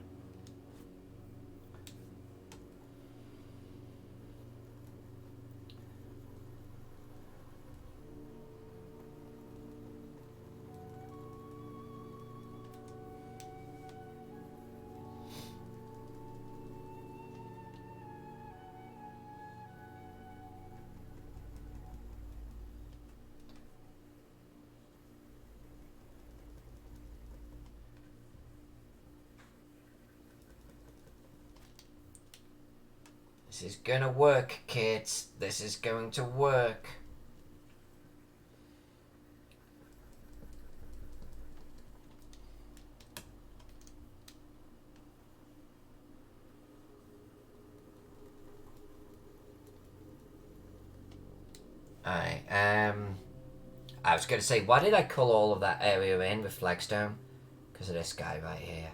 Speaker 1: This is gonna work, kids. This is going to work. Alright, I was gonna say, why did I call all of that area in with flagstone? Because of this guy right here.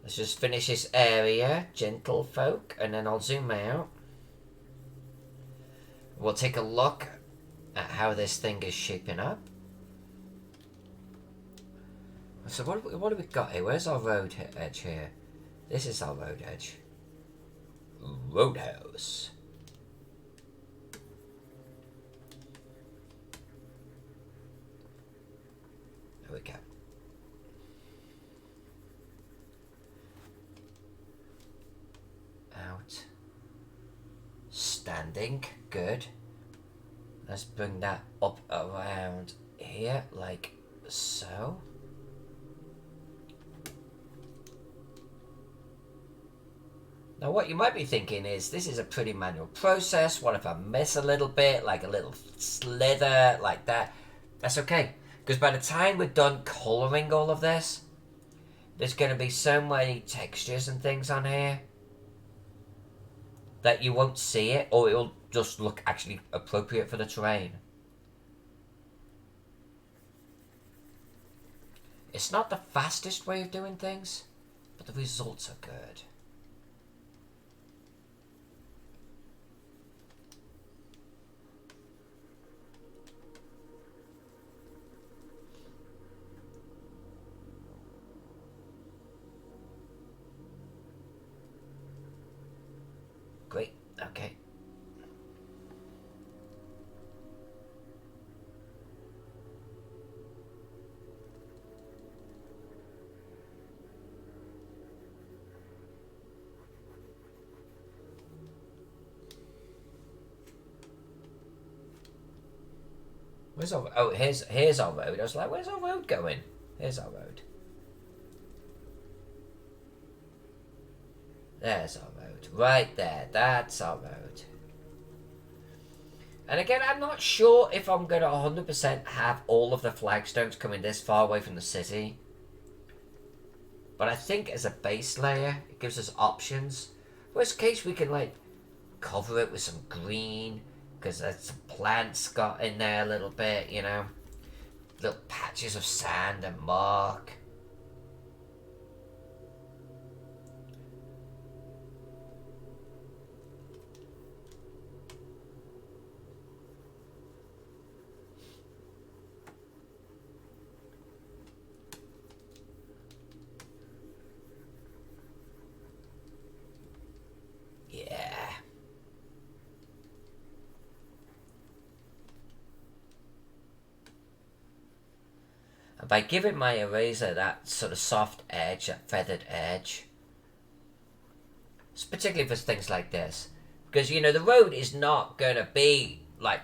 Speaker 1: Let's just finish this area, gentle folk, and then I'll zoom out. We'll take a look at how this thing is shaping up. So what have we got here? Where's our road edge here? This is our road edge. Roadhouse. There we go. Out. Standing. Good. Let's bring that up around here, like so. Now what you might be thinking is, this is a pretty manual process. What if I miss a little bit, like a little slither, like that? That's okay. Because by the time we're done colouring all of this, there's going to be so many textures and things on here that you won't see it, or it'll just look actually appropriate for the terrain. It's not the fastest way of doing things, but the results are good. Great, okay. Where's our... Oh, here's our road. I was like, where's our road going? Here's our road. There's our road. Right there. That's our road. And again, I'm not sure if I'm going to 100% have all of the flagstones coming this far away from the city. But I think as a base layer, it gives us options. Worst case, we can, like, cover it with some green, because there's some plants got in there a little bit, you know. Little patches of sand and muck. Yeah. And by giving my eraser that sort of soft edge, that feathered edge, it's particularly for things like this. Because, you know, the road is not going to be like,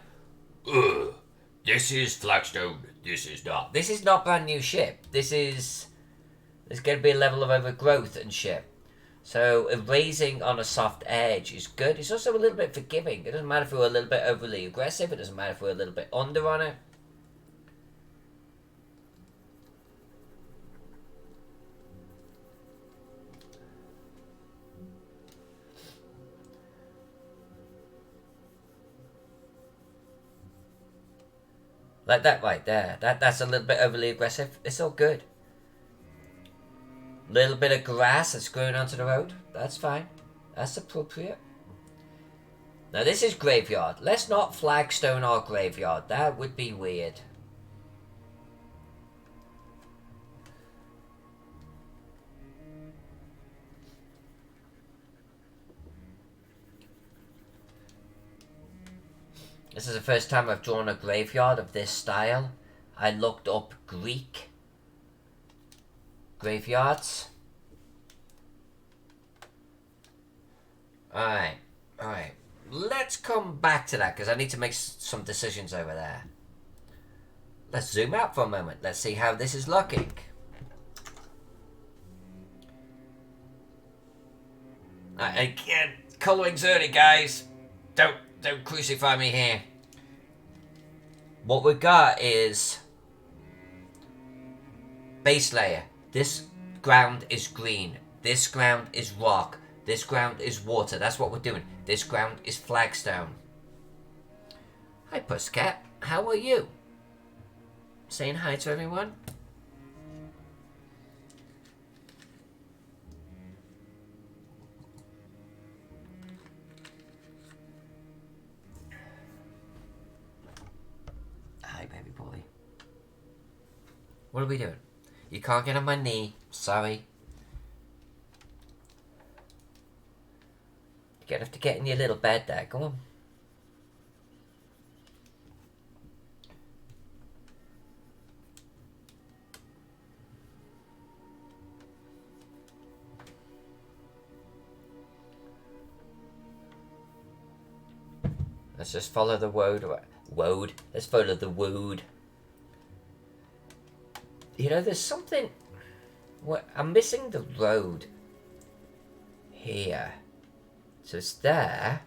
Speaker 1: ugh, this is flagstone, this is not. This is not brand new shit. There's going to be a level of overgrowth and shit. So erasing on a soft edge is good. It's also a little bit forgiving. It doesn't matter if we're a little bit overly aggressive. It doesn't matter if we're a little bit under on it. Like that right there. That's a little bit overly aggressive. It's all good. Little bit of grass that's growing onto the road. That's fine. That's appropriate. Now this is graveyard. Let's not flagstone our graveyard. That would be weird. This is the first time I've drawn a graveyard of this style. I looked up Greek graveyards. Alright, alright. Let's come back to that because I need to make some decisions over there. Let's zoom out for a moment. Let's see how this is looking. Again, coloring's early, guys. Don't crucify me here. What we got is base layer. This ground is green. This ground is rock. This ground is water. That's what we're doing. This ground is flagstone. Hi, Pussycat. How are you? Saying hi to everyone? Hi, baby boy. What are we doing? You can't get on my knee. Sorry. You're gonna have to get in your little bed there. Go on. Let's just follow the road. Let's follow the wood. You know, there's something... I'm missing the road here. So it's there.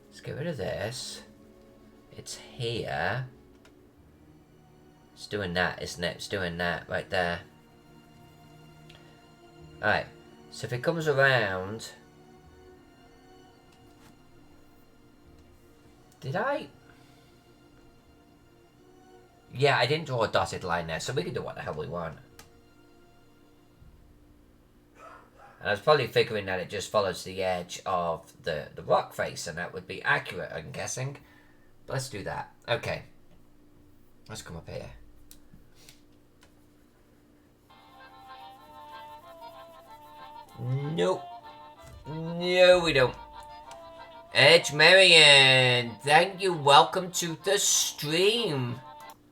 Speaker 1: Let's get rid of this. It's here. It's doing that, isn't it? It's doing that right there. Alright. So if it comes around... Did I? Yeah, I didn't draw a dotted line there, so we can do what the hell we want. And I was probably figuring that it just follows the edge of the rock face, and that would be accurate, I'm guessing. But let's do that. Okay. Let's come up here. Nope. No, we don't. Edge Marion, thank you. Welcome to the stream.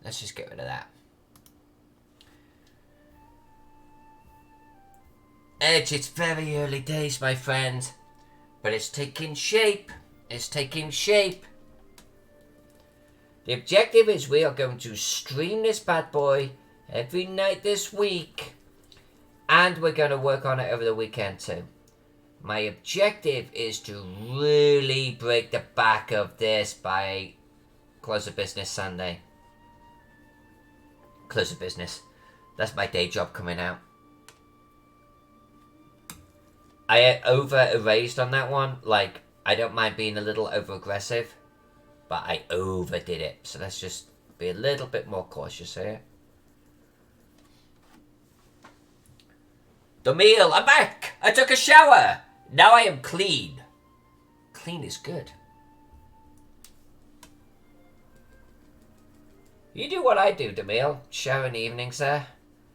Speaker 1: Let's just get rid of that. Edge, it's very early days, my friend. But it's taking shape. It's taking shape. The objective is we are going to stream this bad boy every night this week. And we're going to work on it over the weekend too. My objective is to really break the back of this by close of business Sunday. Close of business. That's my day job coming out. I over erased on that one. Like, I don't mind being a little over aggressive, but I overdid it. So let's just be a little bit more cautious here. Demille, I'm back! I took a shower! Now I am clean. Clean is good. You do what I do, Demille. Shower in the evenings there.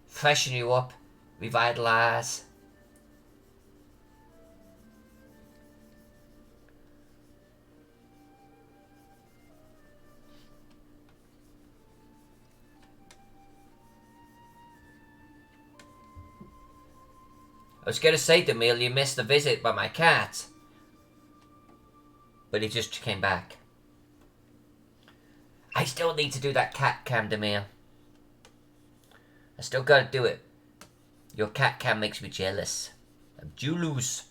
Speaker 1: Freshen you up. Revitalize. I was going to say, Demille, you missed the visit by my cat. But he just came back. I still need to do that cat cam, Demille. I still got to do it. Your cat cam makes me jealous. I'm jealous.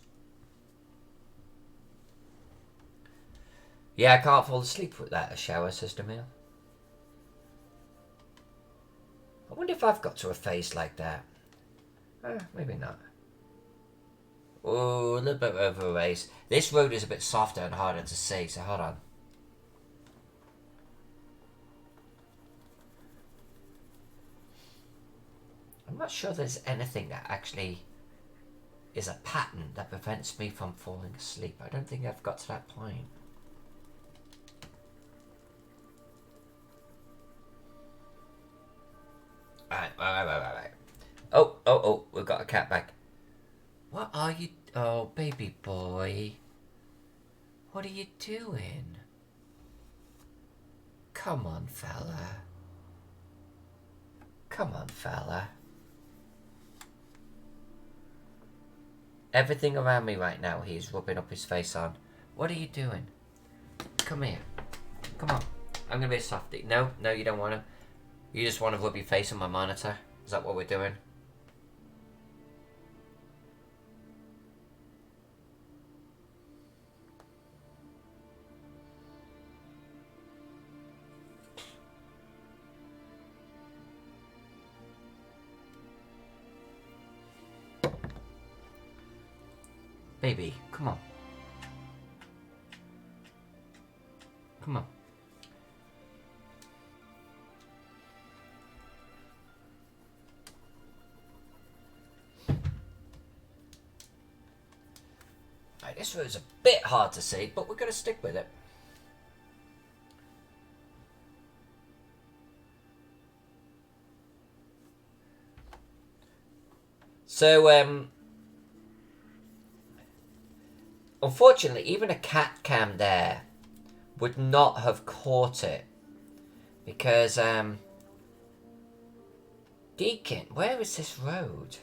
Speaker 1: Yeah, I can't fall asleep without a shower, says Demille. I wonder if I've got to a phase like that. Maybe not. Oh, a little bit over a race. This road is a bit softer and harder to see, so hold on. I'm not sure there's anything that actually is a pattern that prevents me from falling asleep. I don't think I've got to that point. Alright. Oh, we've got a cat back. What are you... Oh, baby boy. What are you doing? Come on, fella. Come on, fella. Everything around me right now, he's rubbing up his face on. What are you doing? Come here. Come on. I'm going to be a softie. No, you don't want to. You just want to rub your face on my monitor. Is that what we're doing? Baby, come on. Come on. Right, this road's a bit hard to see, but we're going to stick with it. So, unfortunately, even a cat cam there would not have caught it. Because, Deacon, where is this road?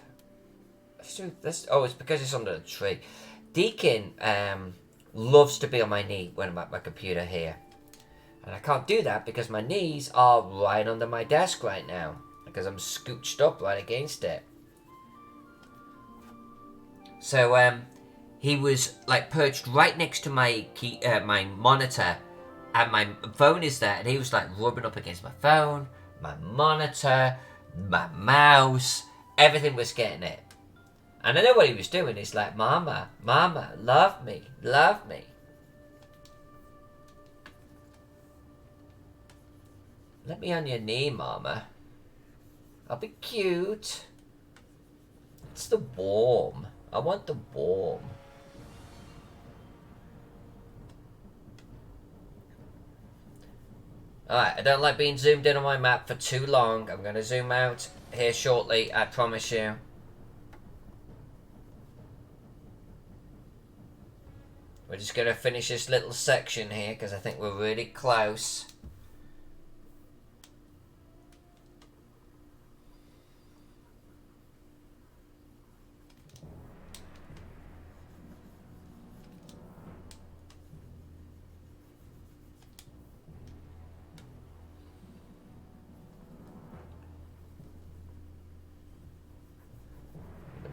Speaker 1: Oh, it's because it's under the tree. Deacon, loves to be on my knee when I'm at my computer here. And I can't do that because my knees are right under my desk right now. Because I'm scooched up right against it. So, he was like perched right next to my my monitor, and my phone is there, and he was like rubbing up against my phone, my monitor, my mouse, everything was getting it. And I know what he was doing. He's like, Mama, Mama, love me, love me. Let me on your knee, Mama. I'll be cute. It's the warm. I want the warm. Alright, I don't like being zoomed in on my map for too long. I'm going to zoom out here shortly, I promise you. We're just going to finish this little section here because I think we're really close.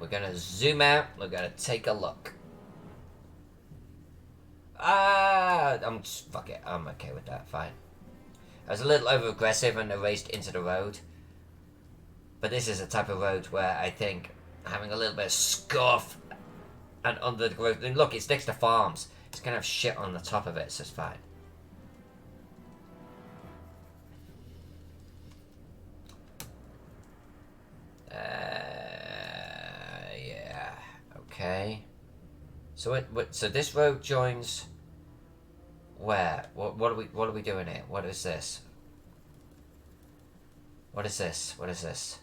Speaker 1: We're going to zoom out. We're going to take a look. Fuck it. I'm okay with that. Fine. I was a little over aggressive and I raced into the road. But this is a type of road where I think having a little bit of scuff and under the growth. And look, it's next to farms. It's going to have shit on the top of it, so it's fine. Yeah. Okay. So so this road joins where? What are we doing here? What is this? What is this? What is this?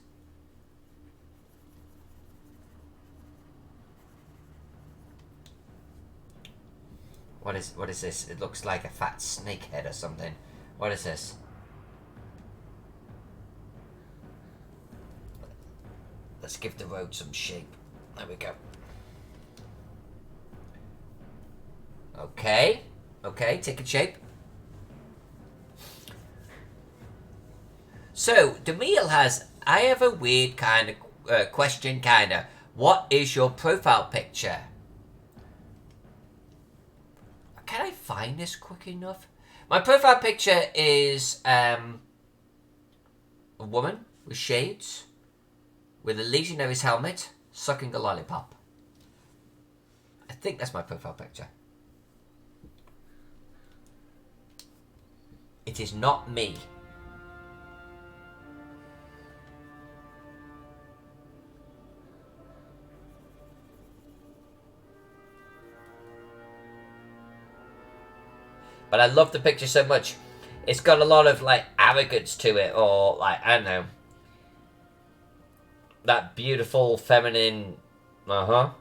Speaker 1: What is this? It looks like a fat snake head or something. What is this? Let's give the road some shape. There we go. Okay. Okay, taking shape. So, Demille has... I have a weird kind of question, kind of. What is your profile picture? Can I find this quick enough? My profile picture is a woman with shades, with a Legionary's helmet, sucking a lollipop. I think that's my profile picture. It is not me. But I love the picture so much. It's got a lot of like arrogance to it, or like, I don't know, that beautiful feminine, and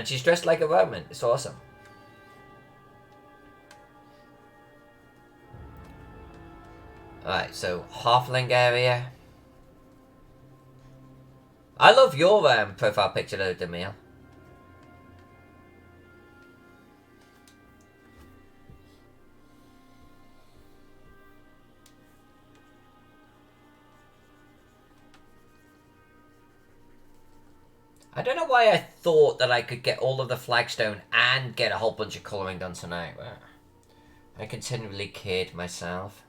Speaker 1: she's dressed like a Roman. It's awesome. Alright, so halfling area. I love your profile picture though, Demille. I don't know why I thought that I could get all of the flagstone and get a whole bunch of colouring done tonight. I continually kid myself.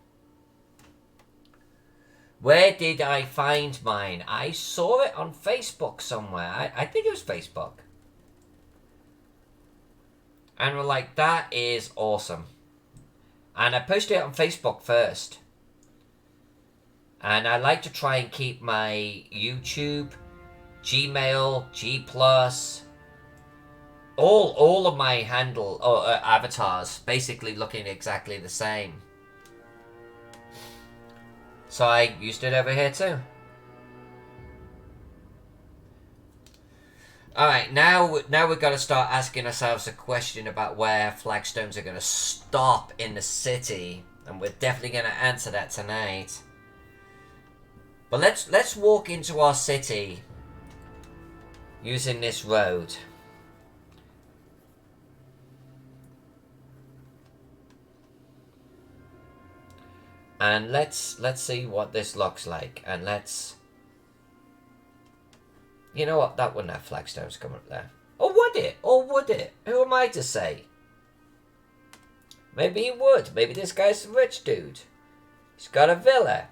Speaker 1: Where did I find mine? I saw it on Facebook somewhere. I think it was Facebook. And we're like, that is awesome. And I posted it on Facebook first. And I like to try and keep my YouTube, Gmail, G+, all of my handle or avatars basically looking exactly the same. So I used it over here too. Alright, now we've got to start asking ourselves a question about where flagstones are going to stop in the city. And we're definitely going to answer that tonight. But let's walk into our city using this road. And let's see what this looks like. And let's... You know what? That wouldn't have flagstones coming up there. would it? Or would it? Who am I to say? Maybe he would. Maybe this guy's a rich dude. He's got a villa.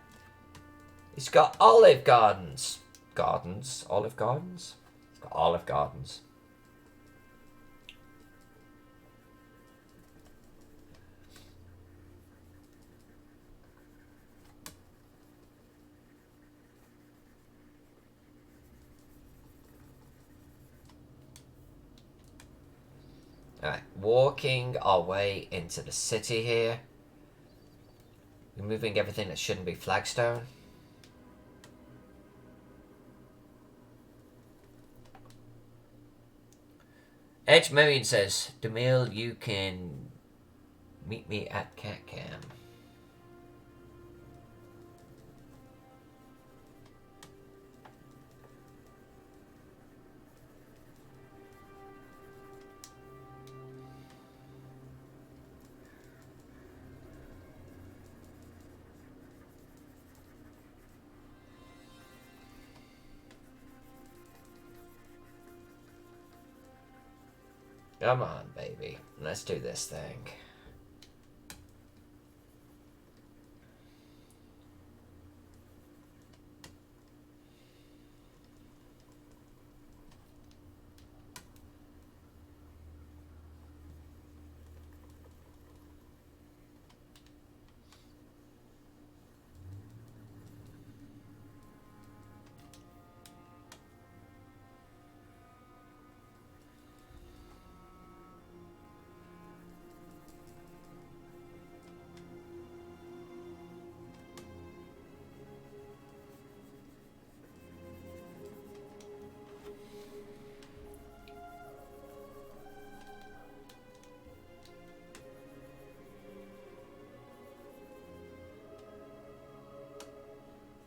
Speaker 1: He's got olive gardens. Gardens? Olive gardens? He's got olive gardens. Alright, walking our way into the city here. Removing everything that shouldn't be flagstone. Edge Marion says, Demille, you can meet me at Cat Cam. Come on, baby. Let's do this thing.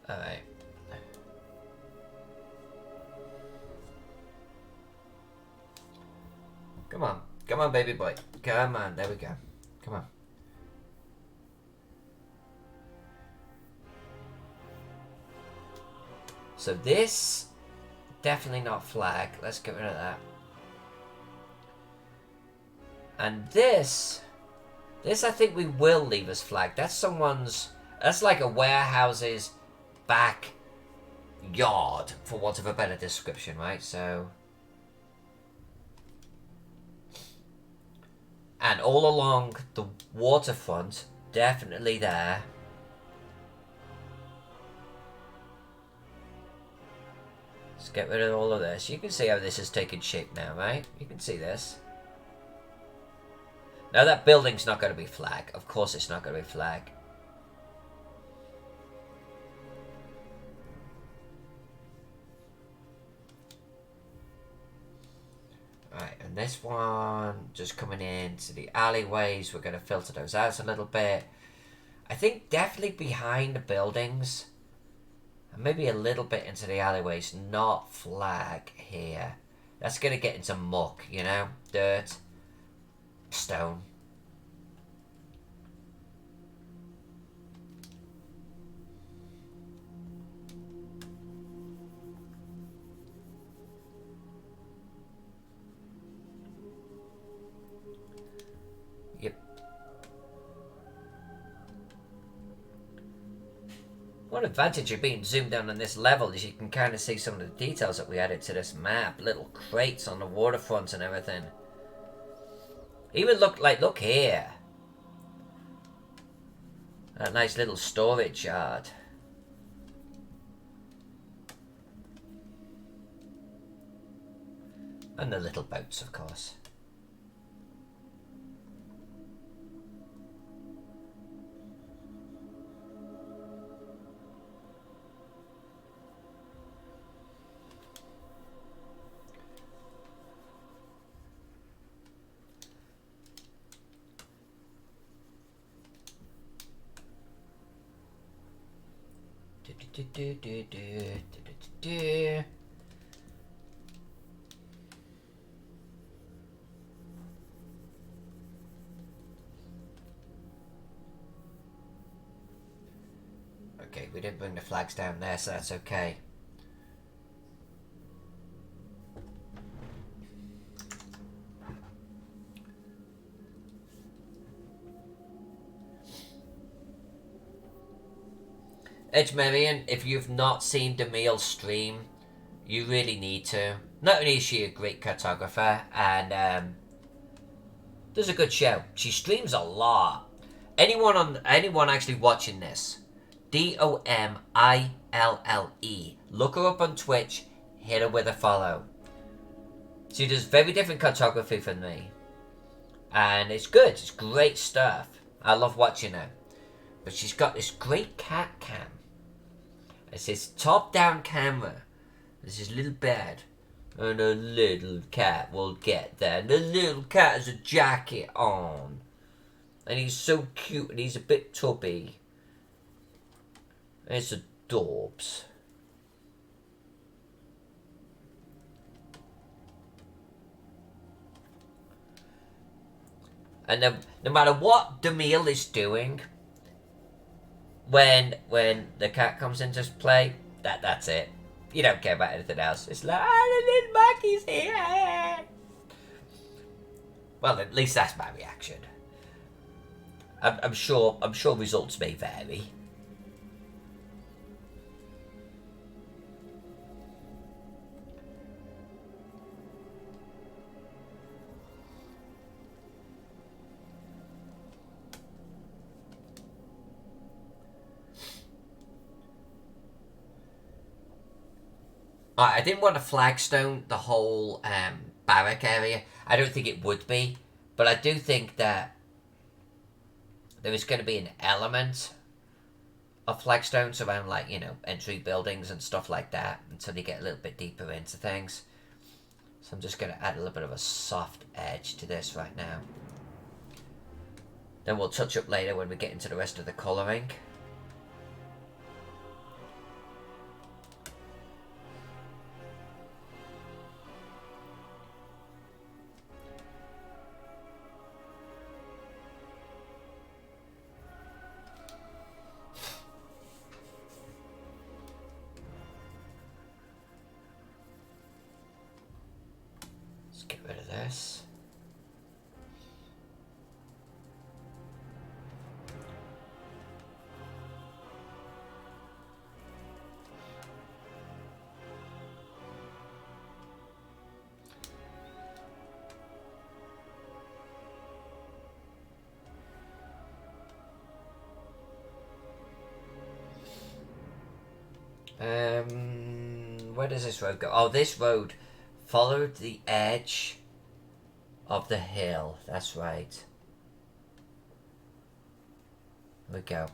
Speaker 1: Alright. Come on. Come on, baby boy. Come on. There we go. Come on. So this, definitely not flag. Let's get rid of that. And this I think we will leave as flag. That's someone's, that's like a warehouse's back yard, for want of a better description, right? So, and all along the waterfront, definitely there. Let's get rid of all of this. You can see how this is taking shape now, right? You can see this. Now that building's not going to be flag. Of course it's not going to be flag. Alright, and this one, just coming into the alleyways, we're going to filter those out a little bit. I think definitely behind the buildings, and maybe a little bit into the alleyways, not flag here. That's going to get into muck, you know, dirt, stone. One advantage of being zoomed down on this level is you can kind of see some of the details that we added to this map. Little crates on the waterfront and everything. Even look here. That nice little storage yard. And the little boats, of course. Okay, we didn't bring the flags down there, so that's okay. It's Marion. If you've not seen Demille stream, you really need to. Not only is she a great cartographer, and does a good show. She streams a lot. Anyone actually watching this, Domille. Look her up on Twitch. Hit her with a follow. She does very different cartography from me, and it's good. It's great stuff. I love watching her. But she's got this great cat cam. It's this top-down camera. There's this little bed. And a little cat will get there. And the little cat has a jacket on. And he's so cute and he's a bit tubby. It's adorbs. And no matter what Demille is doing, when the cat comes into play, that's it. You don't care about anything else. It's like, the little monkey's here. Well, at least that's my reaction. I'm sure results may vary. I didn't want to flagstone the whole barrack area. I don't think it would be, but I do think that there is going to be an element of flagstones around, like, you know, entry buildings and stuff like that until you get a little bit deeper into things. So I'm just going to add a little bit of a soft edge to this right now. Then we'll touch up later when we get into the rest of the colouring. Get rid of this. Where does this road go? Oh, this road followed the edge of the hill. That's right. Here we go.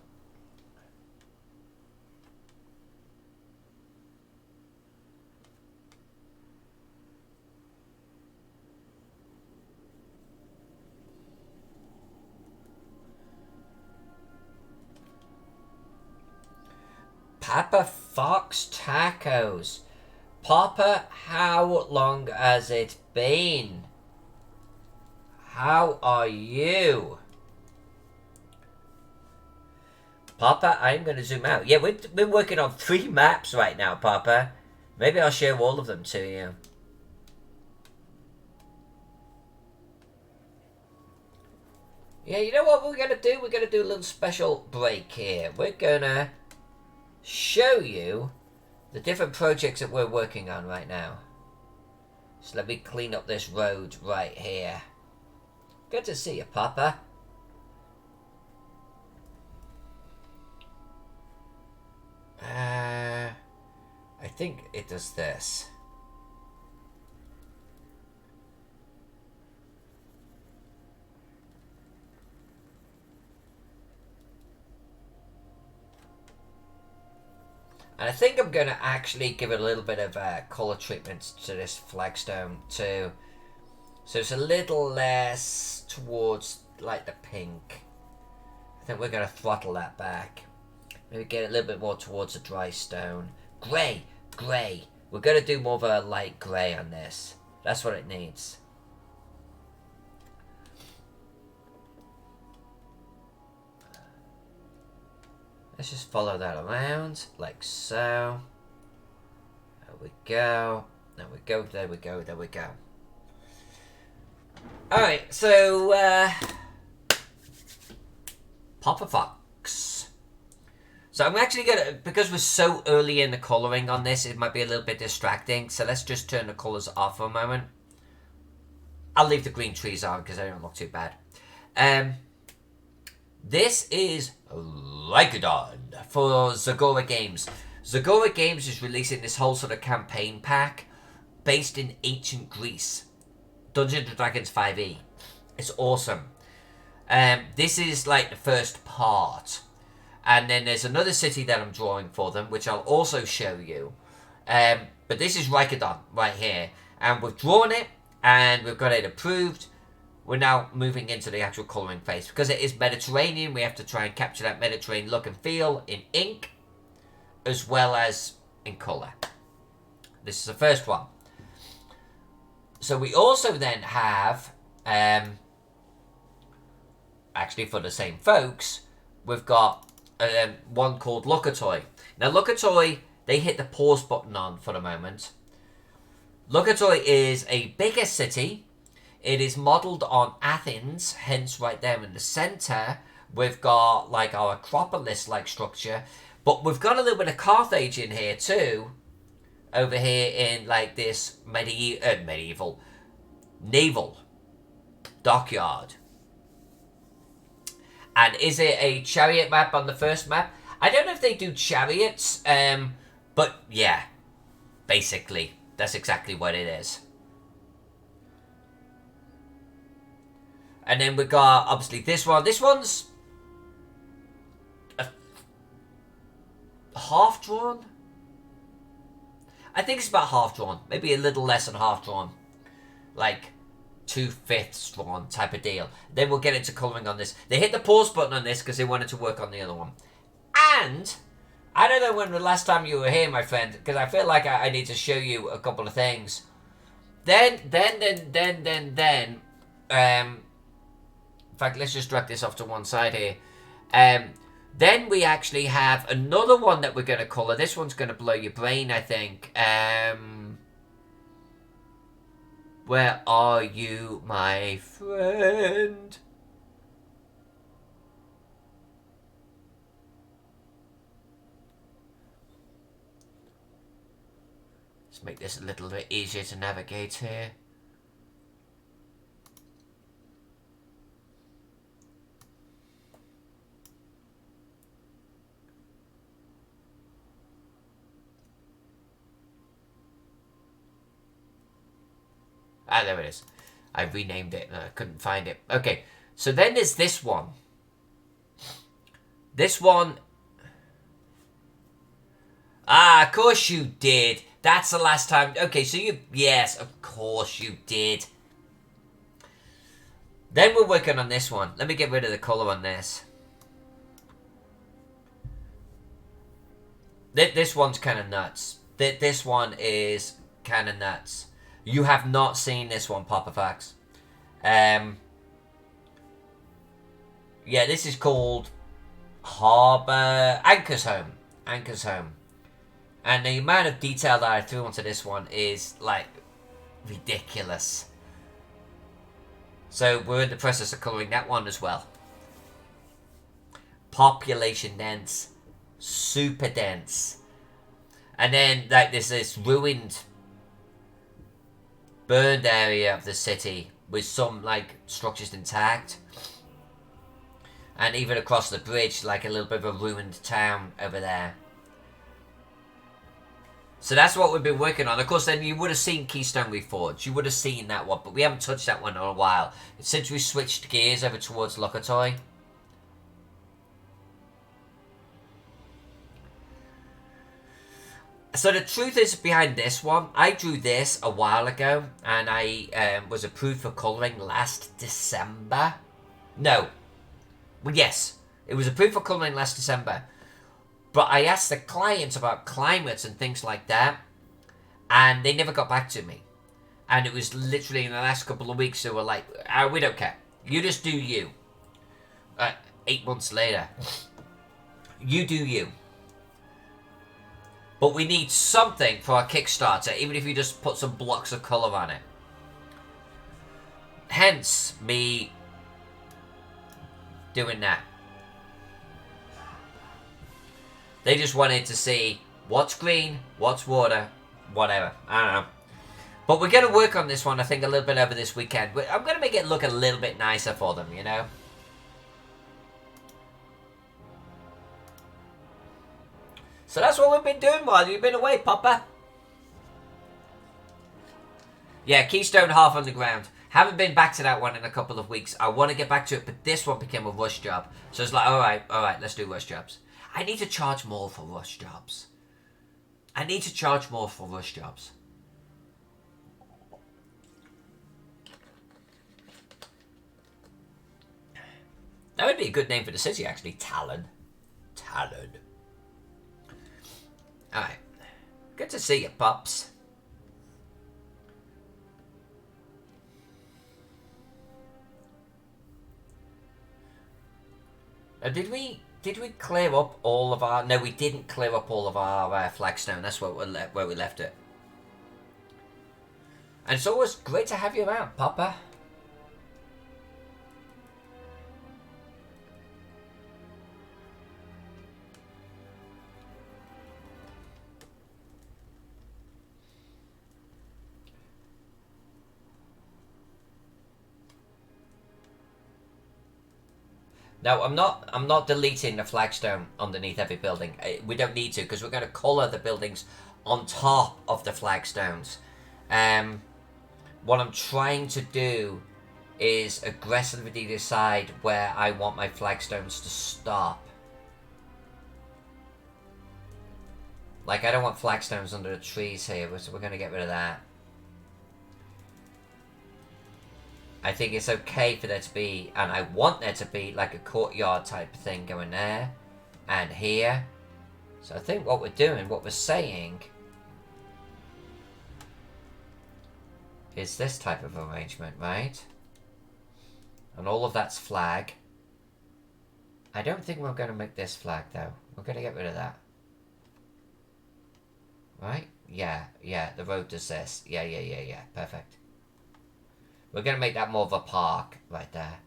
Speaker 1: Papa Fox Tacos. Papa, how long has it been? How are you? Papa, I'm going to zoom out. Yeah, we've been working on 3 maps right now, Papa. Maybe I'll show all of them to you. Yeah, you know what we're going to do? We're going to do a little special break here. We're going to show you the different projects that we're working on right now. So let me clean up this road right here. Good to see you, Papa. I think it does this. And I think I'm going to actually give it a little bit of colour treatment to this flagstone too. So it's a little less towards like the pink. I think we're going to throttle that back. Maybe get a little bit more towards the dry stone. Grey, grey. We're going to do more of a light grey on this. That's what it needs. Let's just follow that around, like so. There we go. There we go, there we go, there we go. Alright, so Papa Fox. So I'm actually gonna, because we're so early in the colouring on this, it might be a little bit distracting. So let's just turn the colours off for a moment. I'll leave the green trees on because they don't look too bad. This is Rikadon for Zagora Games. Zagora Games is releasing this whole sort of campaign pack based in ancient Greece. Dungeons & Dragons 5e. It's awesome. This is like the first part. And then there's another city that I'm drawing for them, which I'll also show you. But this is Rikadon right here. And we've drawn it, and we've got it approved. We're now moving into the actual colouring phase. Because it is Mediterranean, we have to try and capture that Mediterranean look and feel in ink, as well as in colour. This is the first one. So we also then have, actually for the same folks, we've got one called Rikadon. Now Rikadon, they hit the pause button on for the moment. Rikadon is a bigger city. It is modelled on Athens, hence right there in the centre, we've got like our Acropolis-like structure, but we've got a little bit of Carthage in here too, over here in like this medieval naval dockyard. And is it a chariot map on the first map? I don't know if they do chariots, but yeah, basically, that's exactly what it is. And then we got, obviously, this one. This one's half drawn? I think it's about half drawn. Maybe a little less than half drawn. Like 2/5 drawn type of deal. Then we'll get into colouring on this. They hit the pause button on this because they wanted to work on the other one. And I don't know when the last time you were here, my friend, because I feel like I need to show you a couple of things. In fact, let's just drag this off to one side here. Then we actually have another one that we're going to colour. This one's going to blow your brain, I think. Where are you, my friend? Let's make this a little bit easier to navigate here. Ah, there it is. I renamed it and I couldn't find it. Okay, so then there's this one. This one... Ah, of course you did. That's the last time... Okay, so you... Yes, of course you did. Then we're working on this one. Let me get rid of the colour on this. This one's kind of nuts. This one is kind of nuts. You have not seen this one, Papa Fax. Yeah, this is called Harbour... Anchor's Home. Anchor's Home. And the amount of detail that I threw onto this one is, like, ridiculous. So we're in the process of colouring that one as well. Population dense. Super dense. And then, like, there's this ruined... burned area of the city with some like structures intact, and even across the bridge like a little bit of a ruined town over there. So that's what we've been working on. Of course, then you would have seen Keystone Reforged. You would have seen that one, but we haven't touched that one in a while since we switched gears over towards Rikadon. So the truth is behind this one, I drew this a while ago, and I was approved for colouring last December. No. Well, yes. It was approved for colouring last December. But I asked the clients about climates and things like that, and they never got back to me. And it was literally in the last couple of weeks they were like, we don't care. You just do you. 8 months later. You do you. But we need something for our Kickstarter, even if you just put some blocks of colour on it. Hence, me doing that. They just wanted to see what's green, what's water, whatever. I don't know. But we're going to work on this one, I think, a little bit over this weekend. I'm going to make it look a little bit nicer for them, you know? So that's what we've been doing while you've been away, Papa. Yeah, Keystone half underground. Haven't been back to that one in a couple of weeks. I want to get back to it, but this one became a rush job. So it's like, alright, let's do rush jobs. I need to charge more for rush jobs. That would be a good name for the city, actually. Talon. Alright. Good to see you, pups. Did we clear up all of our... No, we didn't clear up all of our flagstone. That's where we left it. And it's always great to have you around, Papa. No, I'm not deleting the flagstone underneath every building. We don't need to, because we're going to colour the buildings on top of the flagstones. What I'm trying to do is aggressively decide where I want my flagstones to stop. Like, I don't want flagstones under the trees here, so we're going to get rid of that. I think it's okay for there to be, and I want there to be, like a courtyard type thing going there and here. So I think what we're saying is this type of arrangement, right? And all of that's flag. I don't think we're going to make this flag, though. We're going to get rid of that. Right? Yeah, the road does this. Yeah, perfect. We're going to make that more of a park right there.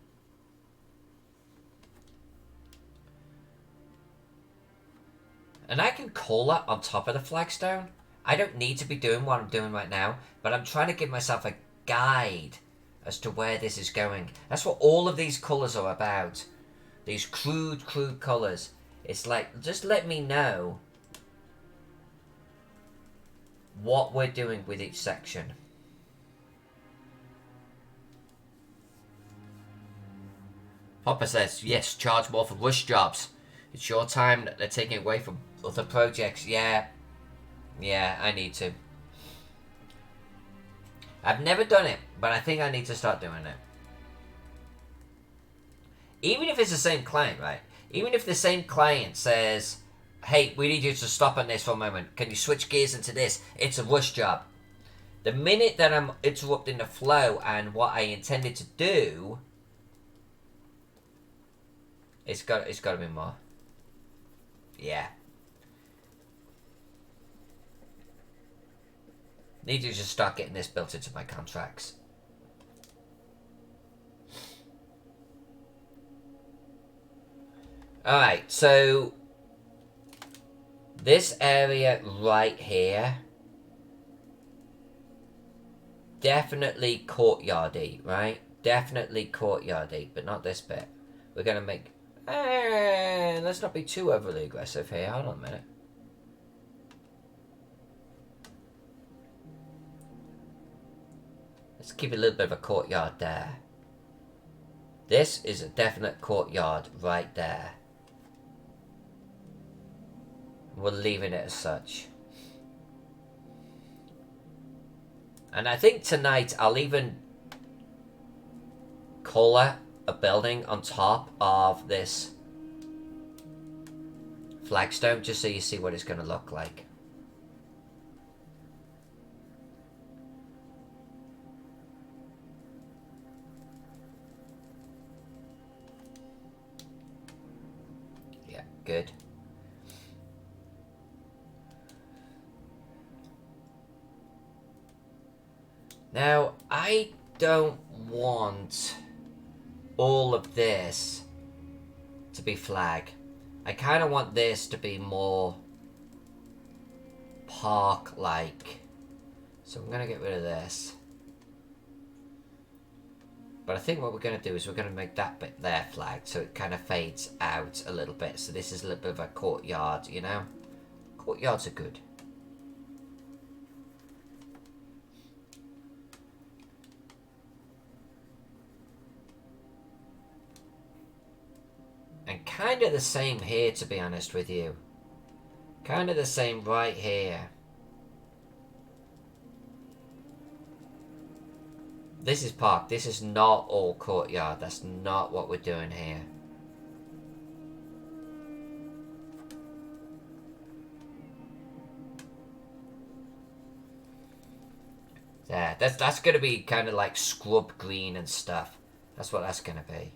Speaker 1: And I can colour on top of the flagstone. I don't need to be doing what I'm doing right now, but I'm trying to give myself a guide as to where this is going. That's what all of these colours are about. These crude colours. It's like, just let me know what we're doing with each section. Hopper says, yes, charge more for rush jobs. It's your time that they're taking away from other projects. Yeah, I need to. I've never done it, but I think I need to start doing it. Even if it's the same client, right? Even if the same client says, hey, we need you to stop on this for a moment. Can you switch gears into this? It's a rush job. The minute that I'm interrupting the flow and what I intended to do, it's got to be more. Yeah. Need to just start getting this built into my contracts. Alright, so this area right here, definitely courtyardy, right? Definitely courtyardy, but not this bit. We're going to make... let's not be too overly aggressive here. Hold on a minute. Let's keep a little bit of a courtyard there. This is a definite courtyard right there. We're leaving it as such. And I think tonight I'll even colour a building on top of this flagstone, just so you see what it's going to look like. Yeah, good. Now, I don't want all of this to be flag. I kind of want this to be more park-like. So I'm going to get rid of this. But I think what we're going to do is we're going to make that bit there flagged so it kind of fades out a little bit. So this is a little bit of a courtyard, you know? Courtyards are good. And kind of the same here, to be honest with you. Kind of the same right here. This is park. This is not all courtyard. That's not what we're doing here. There. That's going to be kind of like scrub green and stuff. That's what that's going to be.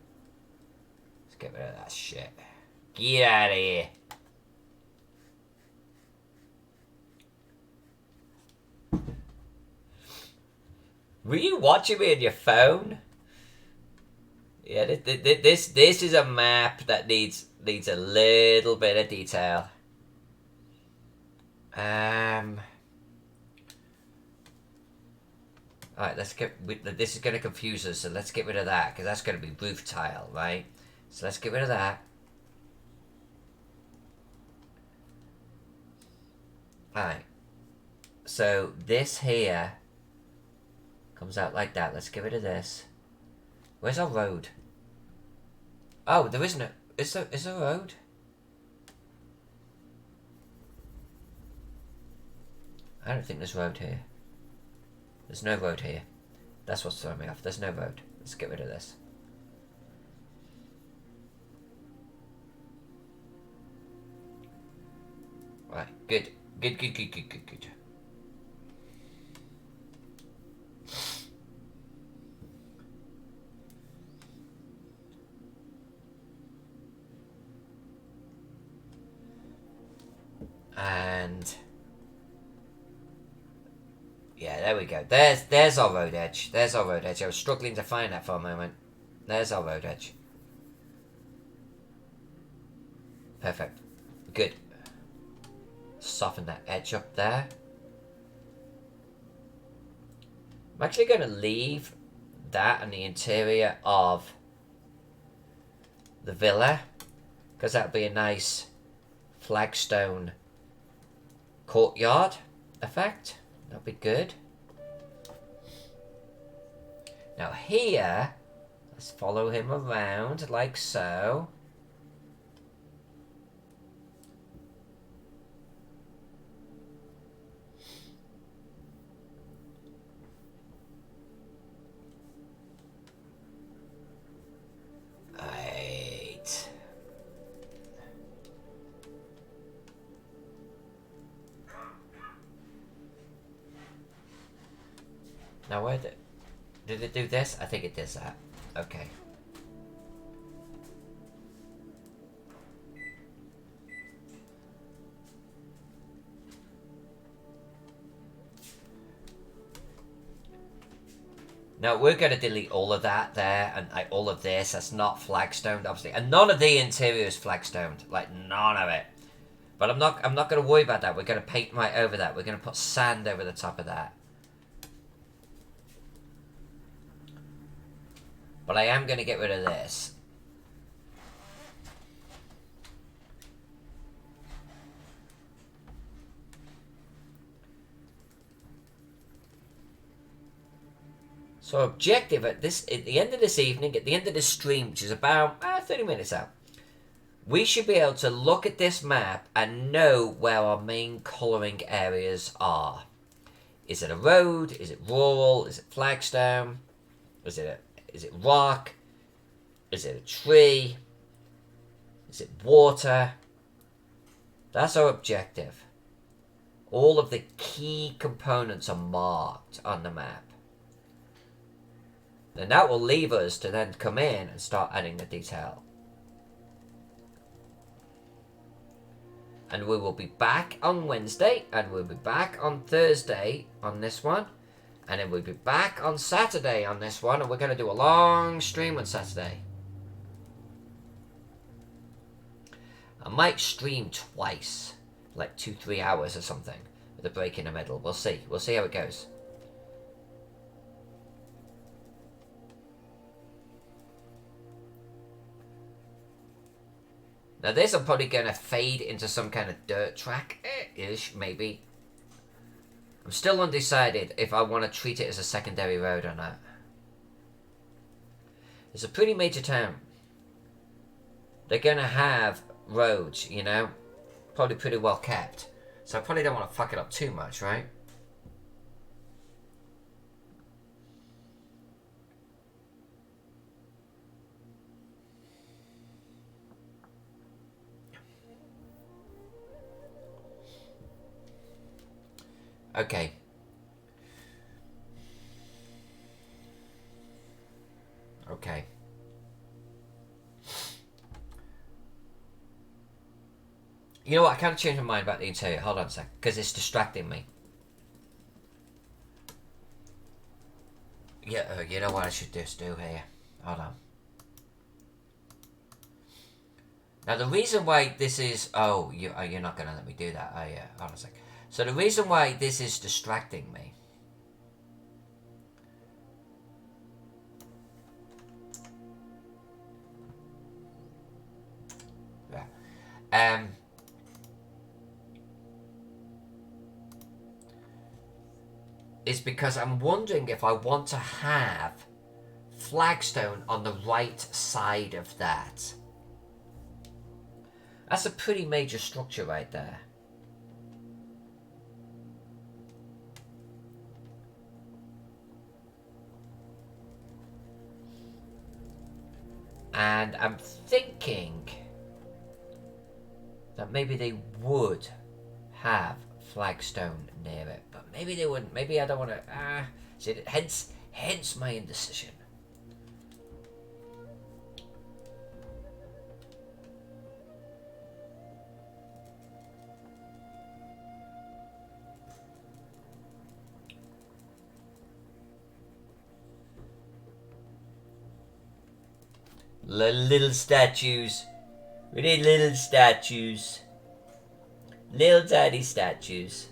Speaker 1: Let's get rid of that shit. Get out of here. Were you watching me on your phone? Yeah, this is a map that needs a little bit of detail. Alright, let's get. This is going to confuse us, so let's get rid of that because that's going to be roof tile, right? So let's get rid of that. Alright. So this here comes out like that. Let's get rid of this. Where's our road? Oh, there isn't a... Is there a road? I don't think there's a road here. There's no road here. That's what's throwing me off. There's no road. Let's get rid of this. Right, good. Good. And yeah, there we go. There's our road edge. There's our road edge. I was struggling to find that for a moment. There's our road edge. Perfect. Good. Soften that edge up there. I'm actually going to leave that in the interior of the villa because that'll be a nice flagstone courtyard effect. That'll be good. Now here, let's follow him around like so. Right. Now where did it do this? I think it does that. Okay. Now we're going to delete all of that there and like all of this. That's not flagstoned, obviously, and none of the interior is flagstoned. Like none of it. But I'm not going to worry about that. We're going to paint right over that. We're going to put sand over the top of that. But I am going to get rid of this. So objective at the end of this evening, at the end of this stream, which is about 30 minutes out, we should be able to look at this map and know where our main colouring areas are. Is it a road? Is it rural? Is it flagstone? Is it rock? Is it a tree? Is it water? That's our objective. All of the key components are marked on the map. And that will leave us to then come in and start adding the detail. And we will be back on Wednesday, and we'll be back on Thursday on this one. And then we'll be back on Saturday on this one, and we're going to do a long stream on Saturday. I might stream twice, like 2-3 hours or something, with a break in the middle. We'll see. We'll see how it goes. Now this I'm probably going to fade into some kind of dirt track-ish, maybe. I'm still undecided if I want to treat it as a secondary road or not. It's a pretty major town. They're going to have roads, you know? Probably pretty well kept. So I probably don't want to fuck it up too much, right? Okay. Okay. You know what? I kind of changed my mind about the interior. Hold on a sec. Because it's distracting me. Yeah, you know what I should just do here? Hold on. Now the reason why this is... Oh, you're not going to let me do that. Oh yeah, hold on a sec. So the reason why this is distracting me... Yeah. Is because I'm wondering if I want to have flagstone on the right side of that. That's a pretty major structure right there. And I'm thinking that maybe they would have flagstone near it, but maybe they wouldn't. Maybe I don't want to. Hence my indecision. Little statues. We need little statues. Little tiny statues.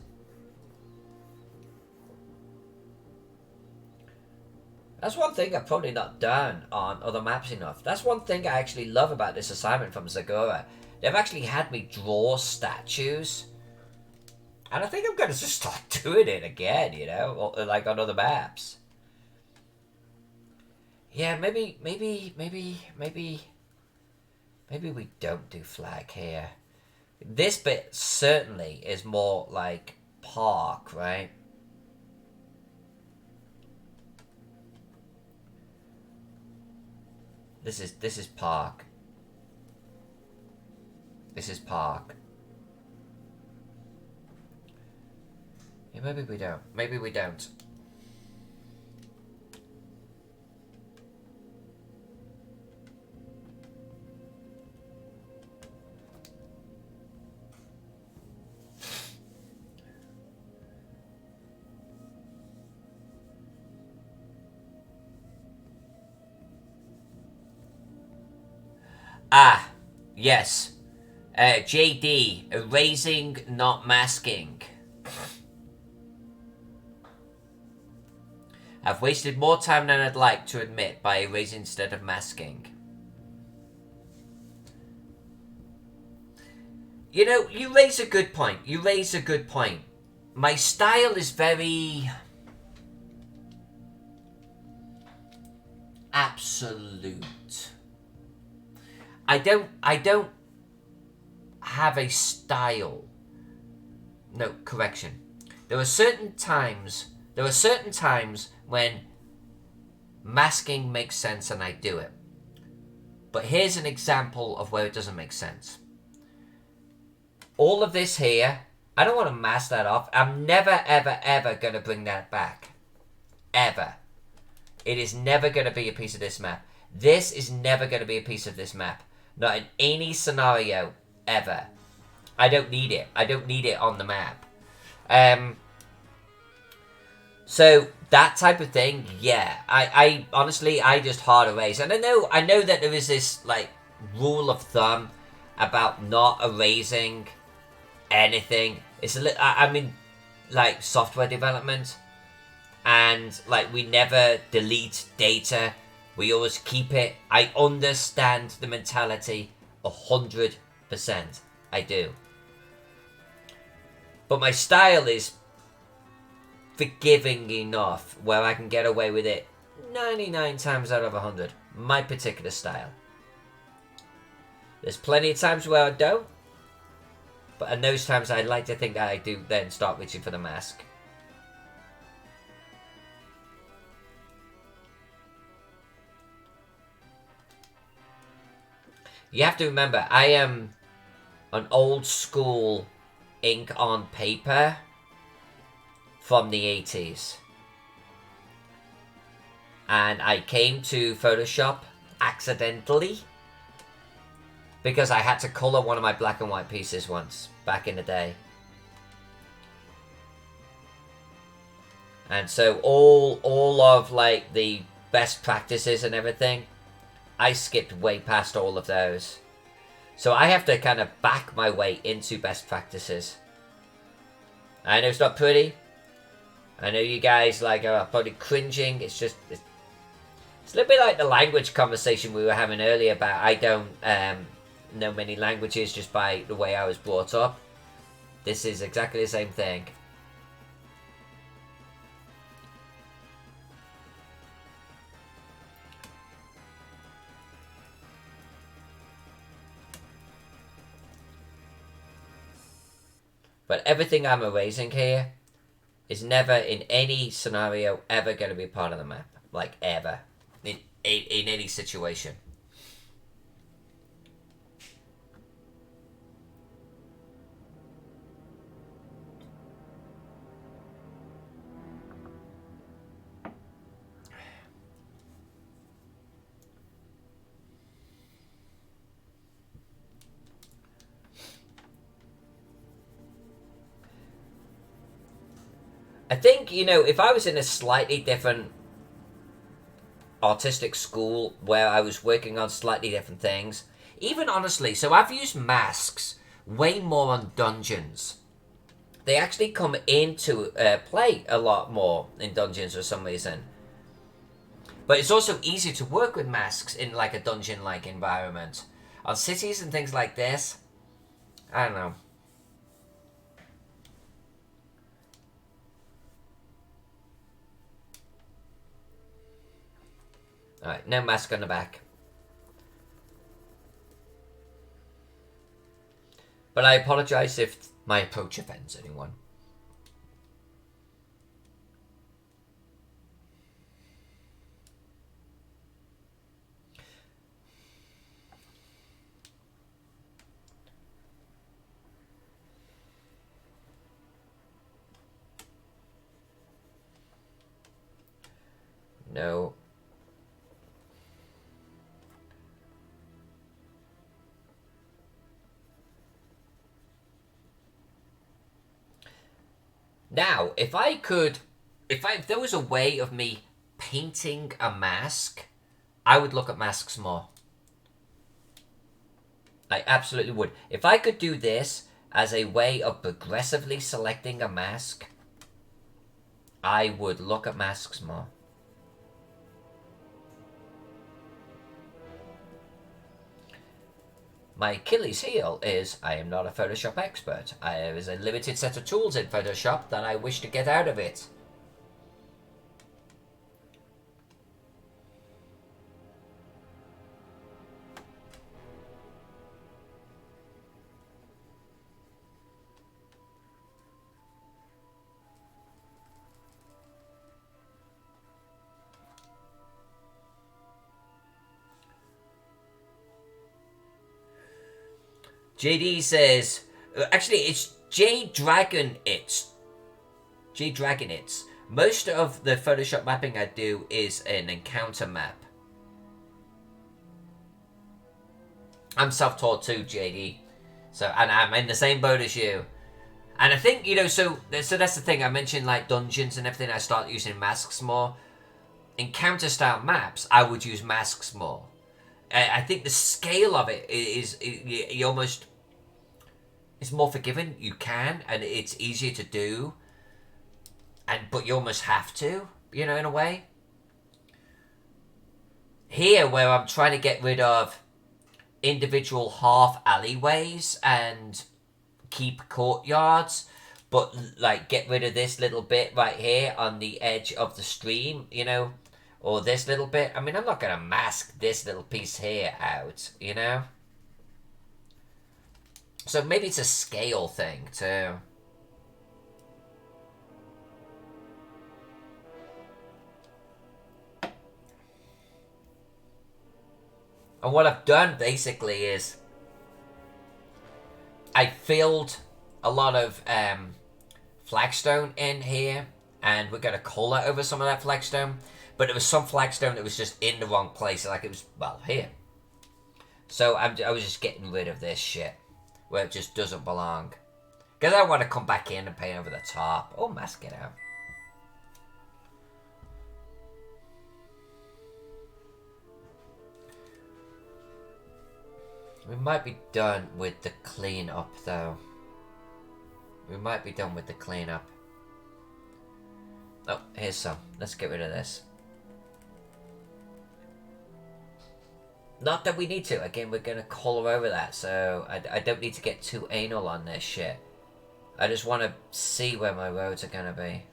Speaker 1: That's one thing I've probably not done on other maps enough. That's one thing I actually love about this assignment from Zagora. They've actually had me draw statues. And I think I'm going to just start doing it again, you know? Or, like on other maps. Yeah, maybe we don't do flag here. This bit certainly is more like park, right? This is park. This is park. Yeah, maybe we don't. Maybe we don't. Ah, yes. JD, erasing, not masking. I've wasted more time than I'd like to admit by erasing instead of masking. You know, you raise a good point. You raise a good point. My style is very... absolute. I don't have a style. No, correction. There are certain times when masking makes sense and I do it. But here's an example of where it doesn't make sense. All of this here, I don't want to mask that off. I'm never, ever, ever going to bring that back. Ever. It is never going to be a piece of this map. This is never going to be a piece of this map. Not in any scenario, ever. I don't need it. I don't need it on the map. So, that type of thing, yeah. I honestly, I just hard erase. And I know that there is this, like, rule of thumb. about not erasing anything. It's a little. I mean, like software development, and like we never delete data. We always keep it. I understand the mentality 100%. I do. But my style is forgiving enough where I can get away with it 99 times out of 100. My particular style. There's plenty of times where I don't. But in those times I like to think that I do then start reaching for the mask. You have to remember, I am an old school ink on paper from the 80s. And I came to Photoshop accidentally because I had to color one of my black and white pieces once, back in the day. And so all of like the best practices and everything, I skipped way past all of those. So I have to kind of back my way into best practices. I know it's not pretty. I know you guys like are probably cringing. It's just, it's a little bit like the language conversation we were having earlier about I don't know many languages just by the way I was brought up. This is exactly the same thing. But everything I'm erasing here is never in any scenario ever going to be part of the map. Like, ever. In any situation. I think, you know, if I was in a slightly different artistic school where I was working on slightly different things, even honestly, so I've used masks way more on dungeons. They actually come into play a lot more in dungeons for some reason. But it's also easier to work with masks in like a dungeon-like environment. On cities and things like this, I don't know. Alright, no mask on the back. But I apologise if my approach offends anyone. No. Now, if there was a way of me painting a mask, I would look at masks more. I absolutely would. If I could do this as a way of progressively selecting a mask, I would look at masks more. My Achilles heel is I am not a Photoshop expert. There is a limited set of tools in Photoshop that I wish to get out of it. JD says, actually it's J Dragon It's. Most of the Photoshop mapping I do is an encounter map. I'm self-taught too, JD. So, and I'm in the same boat as you. And I think, you know, so that's the thing. I mentioned like dungeons and everything. I start using masks more. Encounter style maps, I would use masks more. I think the scale of it is you almost, it's more forgiving. You can, and it's easier to do, but you almost have to, in a way. Here, where I'm trying to get rid of individual half alleyways and keep courtyards, but like get rid of this little bit right here on the edge of the stream, or this little bit. I mean, I'm not gonna mask this little piece here out, So maybe it's a scale thing too. And what I've done basically is I filled a lot of flagstone in here, and we're going to colour over some of that flagstone. But there was some flagstone that was just in the wrong place, like it was, well, here. So I was just getting rid of this shit, where it just doesn't belong. Because I want to come back in and paint over the top. Oh, mask it out. We might be done with the clean-up, though. We might be done with the clean-up. Oh, here's some. Let's get rid of this. Not that we need to. Again, we're going to colour over that, so I don't need to get too anal on this shit. I just want to see where my roads are going to be.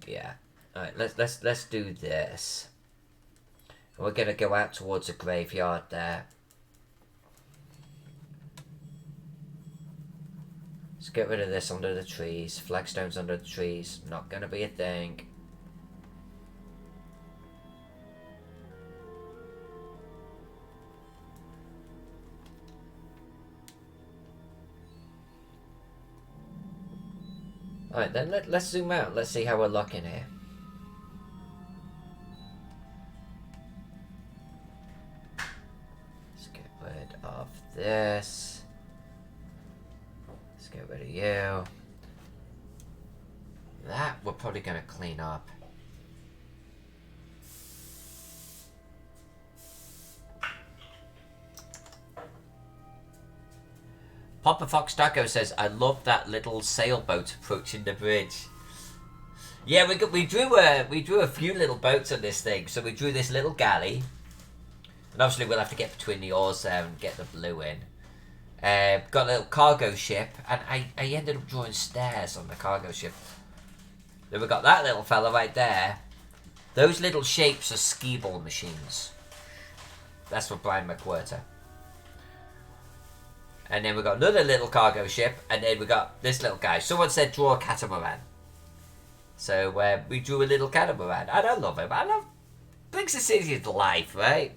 Speaker 1: Yeah. Alright, let's do this. We're gonna go out towards the graveyard there. Let's get rid of this under the trees. Flagstones under the trees. Not gonna be a thing. Alright then, let's zoom out. Let's see how we're looking here. Let's get rid of this. Let's get rid of you. That we're probably going to clean up. Papa Fox Taco says, I love that little sailboat approaching the bridge. Yeah, we drew a few little boats on this thing. So we drew this little galley. And obviously we'll have to get between the oars there and get the blue in. Got a little cargo ship. And I ended up drawing stairs on the cargo ship. Then we got that little fella right there. Those little shapes are skee ball machines. That's for Brian McWhirter. And then we got another little cargo ship, and then we got this little guy. Someone said draw a catamaran. So we drew a little catamaran. And I love him. I love... brings the city to life, right?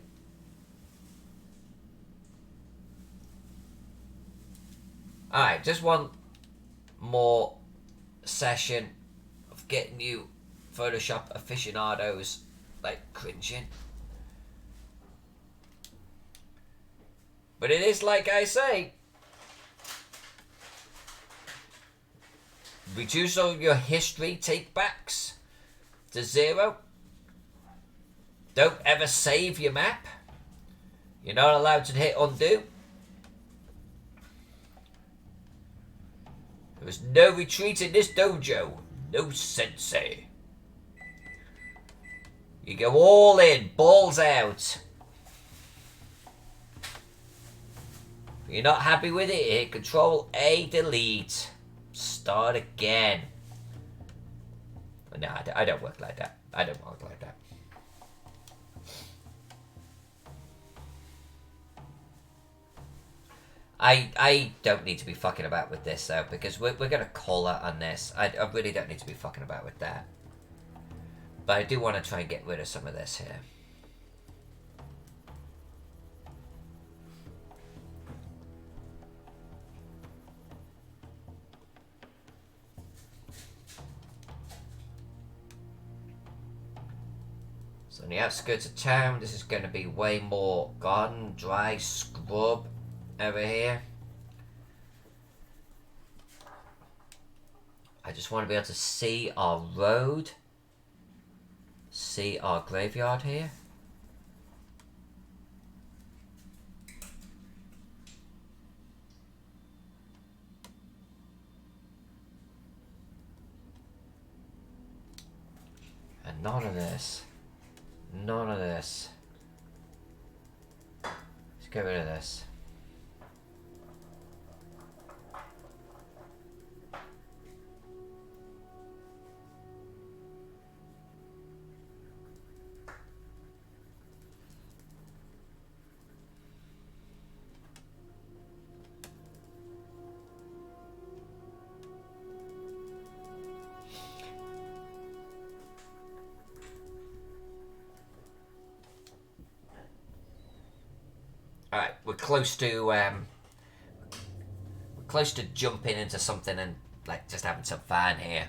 Speaker 1: Alright, just one more session of getting you Photoshop aficionados, like, cringing. But it is like I say. Reduce all your history take-backs to 0. Don't ever save your map. You're not allowed to hit undo. There is no retreat in this dojo. No sensei. You go all in, balls out. If you're not happy with it, hit Control A, delete. Start again. No, I don't work like that. I don't work like that. I don't need to be fucking about with this though, because we're gonna colour on this. I really don't need to be fucking about with that. But I do want to try and get rid of some of this here. So on the outskirts of town, this is going to be way more garden, dry scrub over here. I just want to be able to see our road, see our graveyard here. And none of this. None of this. Let's get rid of this. Alright, we're close to jumping into something and like just having some fun here.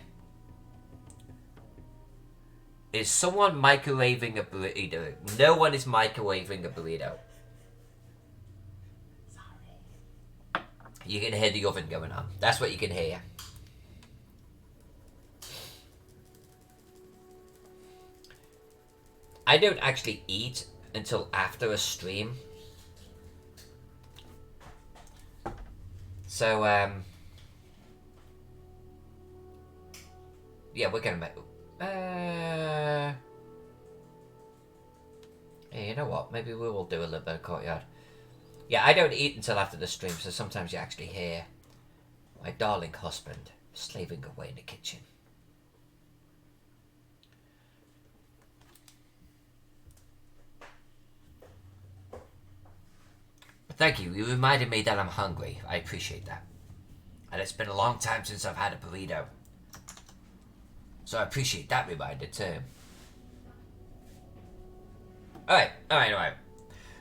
Speaker 1: Is someone microwaving a burrito? No one is microwaving a burrito. Sorry. You can hear the oven going on. That's what you can hear. I don't actually eat until after a stream. So, yeah, we're gonna make... hey, you know what? Maybe we will do a little bit of courtyard. Yeah, I don't eat until after the stream, so sometimes you actually hear my darling husband slaving away in the kitchen. Thank you. You reminded me that I'm hungry. I appreciate that. And it's been a long time since I've had a burrito. So I appreciate that reminder too. Alright.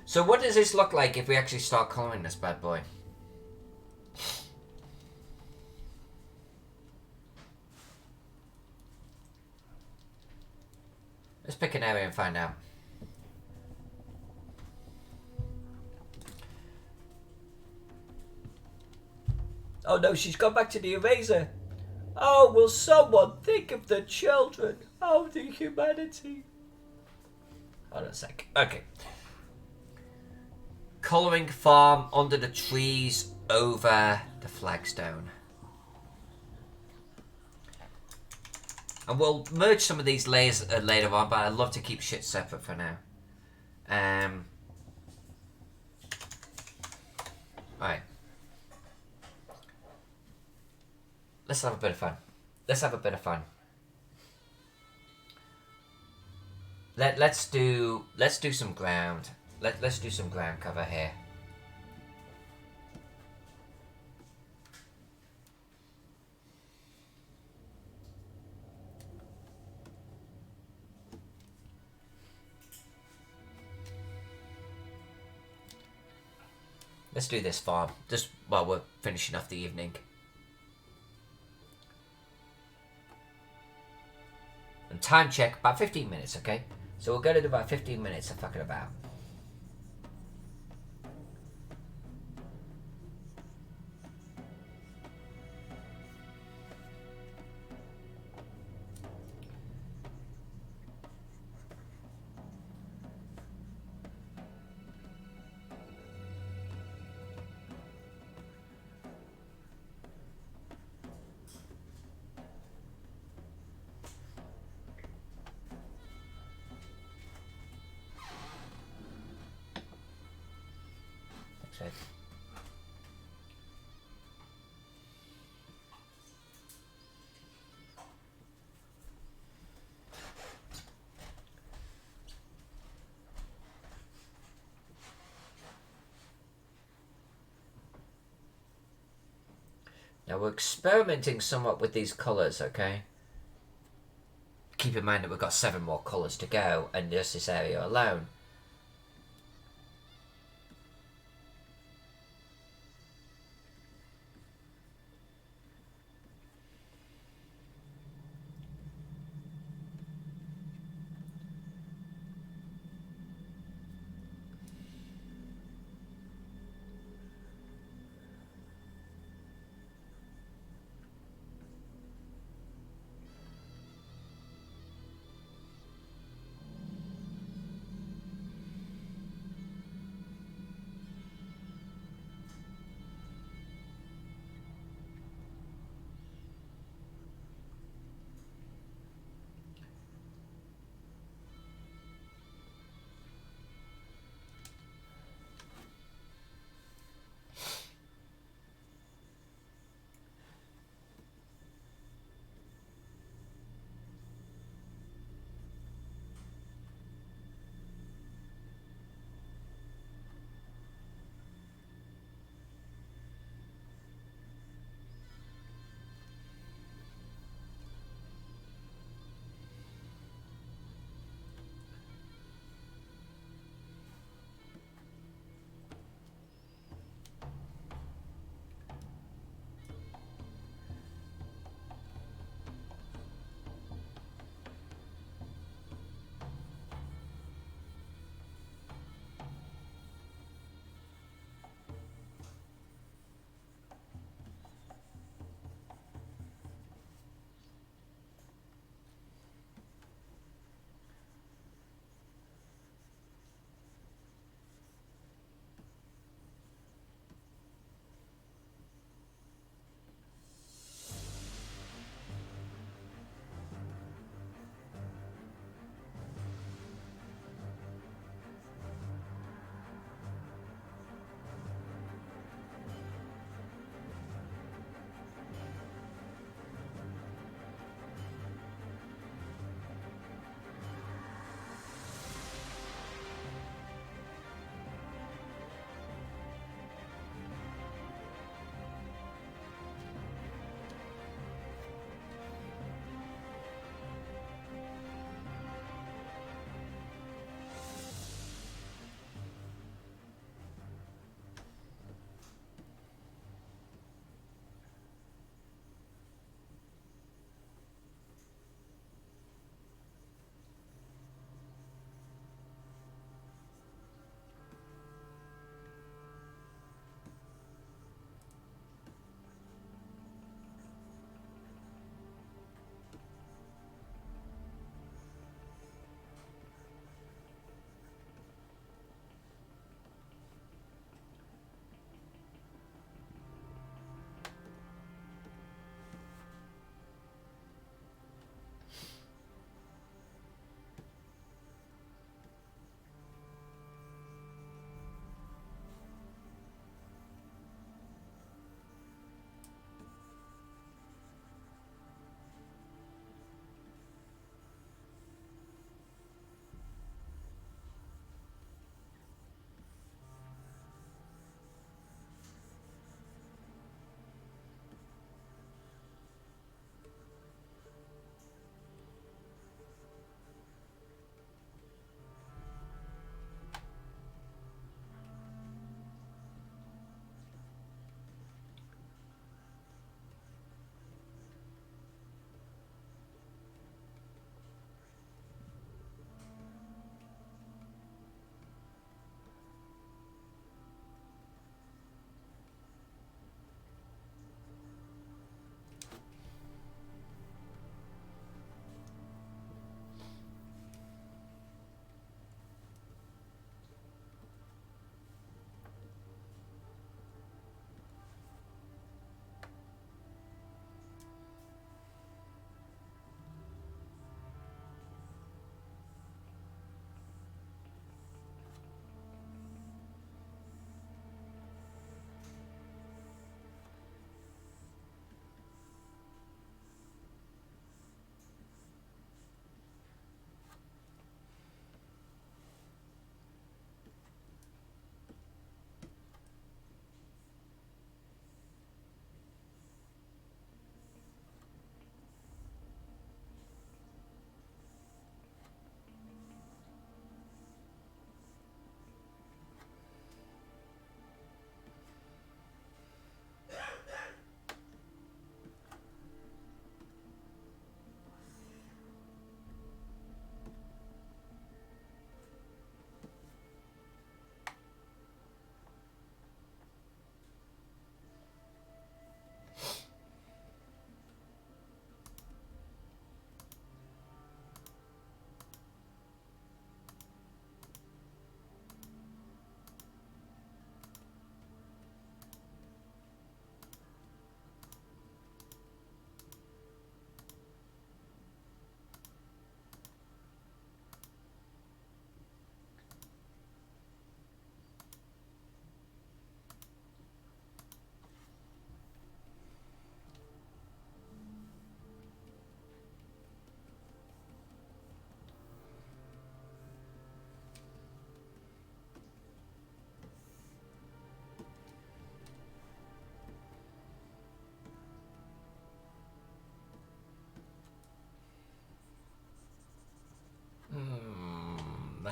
Speaker 1: So what does this look like if we actually start coloring this bad boy? Let's pick an area and find out. Oh no, she's gone back to the eraser. Oh, will someone think of the children? Oh, the humanity. Hold on a sec. Okay. Colouring farm under the trees over the flagstone. And we'll merge some of these layers later on, but I'd love to keep shit separate for now. Alright. Let's have a bit of fun. Let's do some ground. Let's do some ground cover here. Let's do this farm just while we're finishing off the evening. And time check, about 15 minutes, okay? So we're going to do about 15 minutes of fucking about. Now we're experimenting somewhat with these colours, okay? Keep in mind that we've got 7 more colours to go, and just this area alone.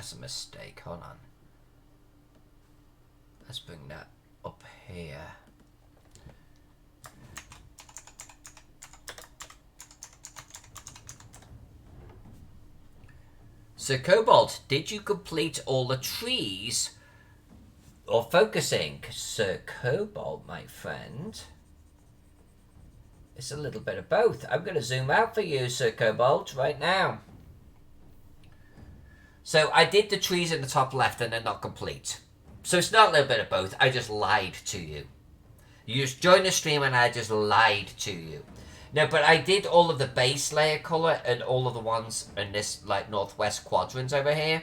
Speaker 1: that's a mistake. Hold on. Let's bring that up here. So, Cobalt, did you complete all the trees? Or focusing? Sir Cobalt, my friend. It's a little bit of both. I'm going to zoom out for you, Sir Cobalt, right now. So, I did the trees in the top left and they're not complete. So it's not a little bit of both. I just lied to you. You just joined the stream and I just lied to you. No, but I did all of the base layer color and all of the ones in this like northwest quadrant over here.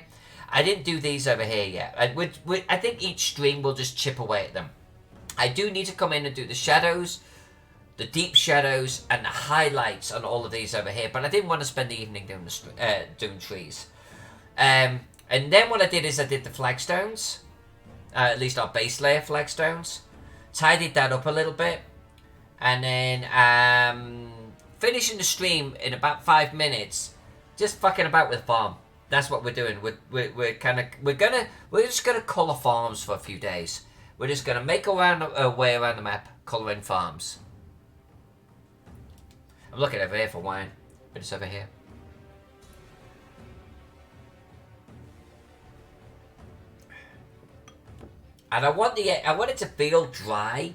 Speaker 1: I didn't do these over here yet. I think each stream will just chip away at them. I do need to come in and do the shadows, the deep shadows, and the highlights on all of these over here. But I didn't want to spend the evening doing trees. And then what I did is I did the flagstones. At least our base layer flagstones. Tidied that up a little bit. And then finishing the stream in about 5 minutes. Just fucking about with farm. That's what we're doing. We're just gonna colour farms for a few days. We're just gonna make a way around the map colouring farms. I'm looking over here for wine. But it's over here. And I want it to feel dry.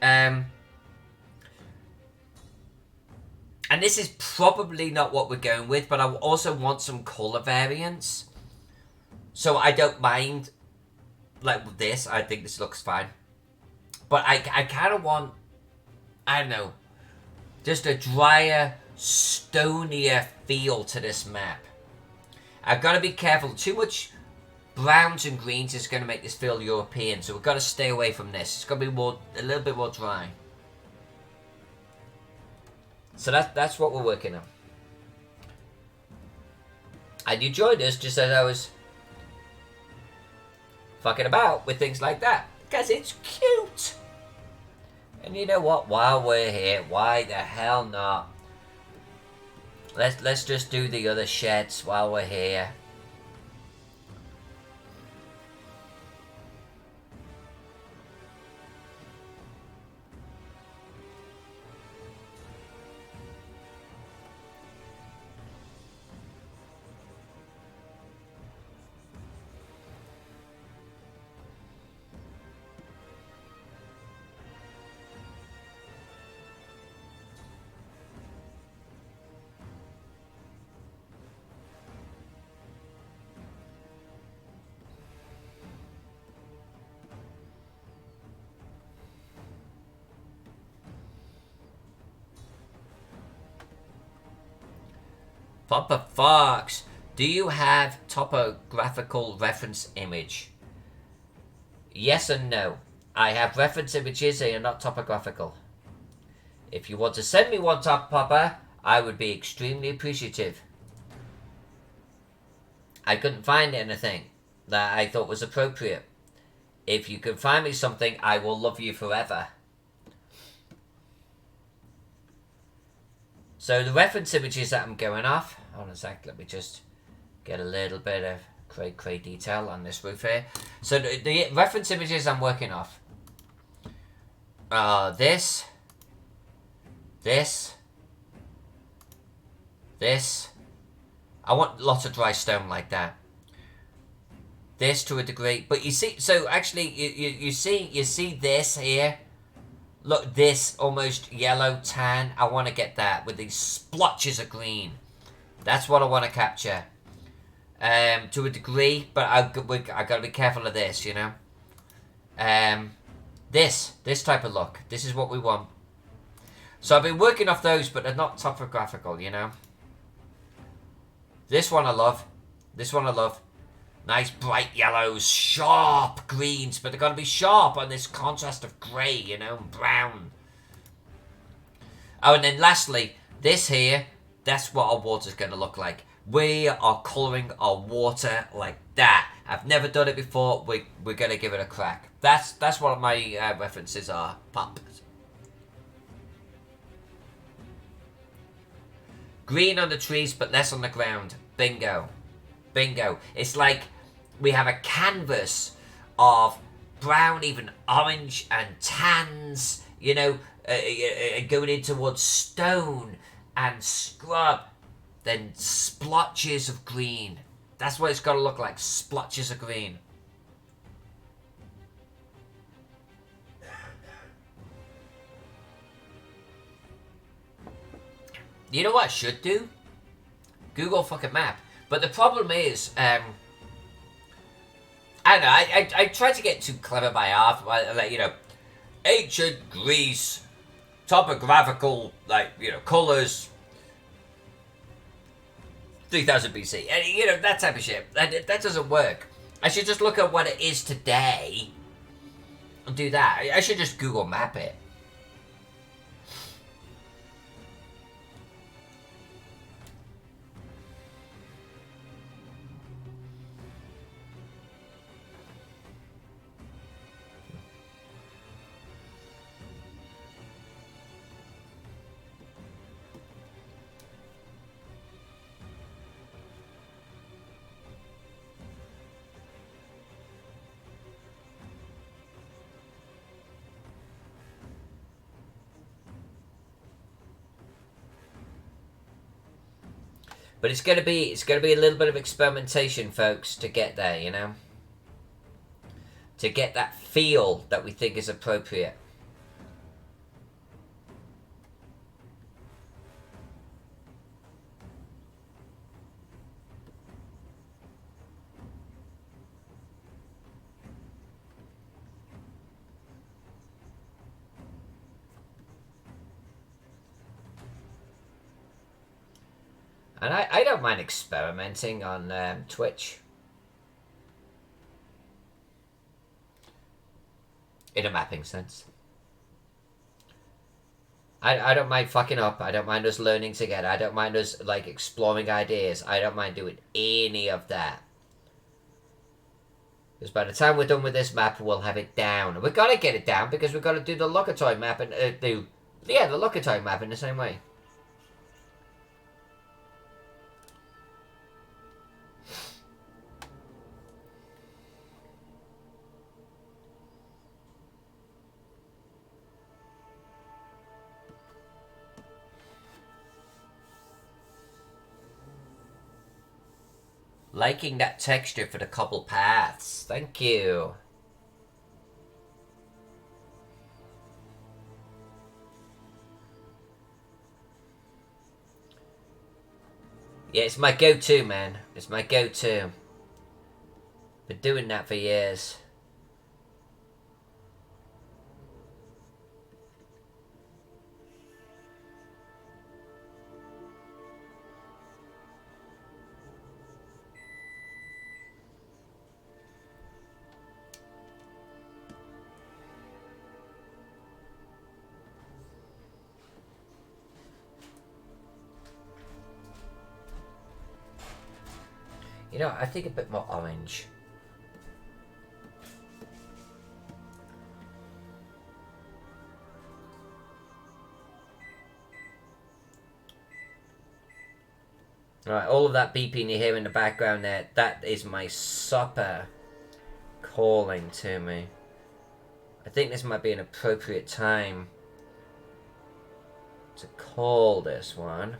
Speaker 1: And this is probably not what we're going with, but I also want some colour variance. So I don't mind, like this, I think this looks fine. But I kind of want, I don't know, just a drier, stonier feel to this map. I've got to be careful. Too much browns and greens is going to make this feel European, so we've got to stay away from this. It's going to be a little bit more dry. So that's what we're working on. And you joined us just as I was fucking about with things like that. Because it's cute. And you know what? While we're here, why the hell not? Let's just do the other sheds while we're here. Papa Fox, do you have topographical reference image? Yes and no. I have reference images, they are not topographical. If you want to send me one, Papa, I would be extremely appreciative. I couldn't find anything that I thought was appropriate. If you can find me something, I will love you forever. So the reference images that I'm going off, hold on a sec, let me just get a little bit of cray detail on this roof here. So the reference images I'm working off are this. I want lots of dry stone like that. This to a degree, but you see, so actually you see this here. Look, this almost yellow tan. I want to get that with these splotches of green. That's what I want to capture. To a degree, but I got to be careful of this, you know. This type of look. This is what we want. So I've been working off those, but they're not topographical, you know. This one I love. This one I love. Nice bright yellows, sharp greens, but they're going to be sharp on this contrast of grey, you know, and brown. Oh, and then lastly, this here, that's what our water's going to look like. We are colouring our water like that. I've never done it before. We're going to give it a crack. That's what my references are. Pop. Green on the trees, but less on the ground. Bingo. Bingo. It's like we have a canvas of brown, even orange and tans, you know, going in towards stone and scrub, then splotches of green. That's what it's got to look like, splotches of green. You know what I should do? Google fucking map. But the problem is, I don't know, I tried to get too clever by half, like, you know, ancient Greece, topographical, like, you know, colours, 3000 BC, and, you know, that type of shit. That doesn't work. I should just look at what it is today and do that. I should just Google map it. But it's gonna be a little bit of experimentation, folks, to get there, you know? To get that feel that we think is appropriate. And I don't mind experimenting on Twitch. In a mapping sense. I don't mind fucking up. I don't mind us learning together. I don't mind us, like, exploring ideas. I don't mind doing any of that. Because by the time we're done with this map, we'll have it down. And we've got to get it down because we've got to do the Locatoy map and the Locatoy map in the same way. Liking that texture for the cobble paths. Thank you. Yeah, it's my go-to, man. It's my go-to. Been doing that for years. You know, I think a bit more orange. Alright, all of that beeping you hear in the background there, that is my supper calling to me. I think this might be an appropriate time to call this one.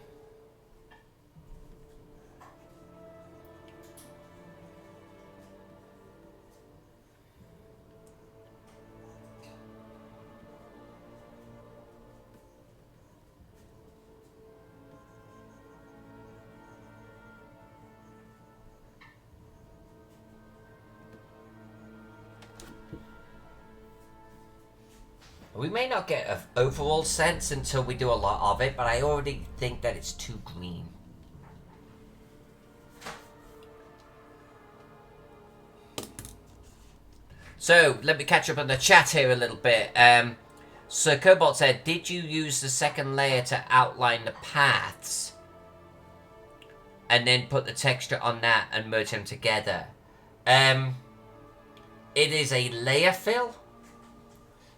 Speaker 1: We may not get an overall sense until we do a lot of it, but I already think that it's too green. So, let me catch up on the chat here a little bit. So, Cobalt said, did you use the second layer to outline the paths? And then put the texture on that and merge them together? It is a layer fill.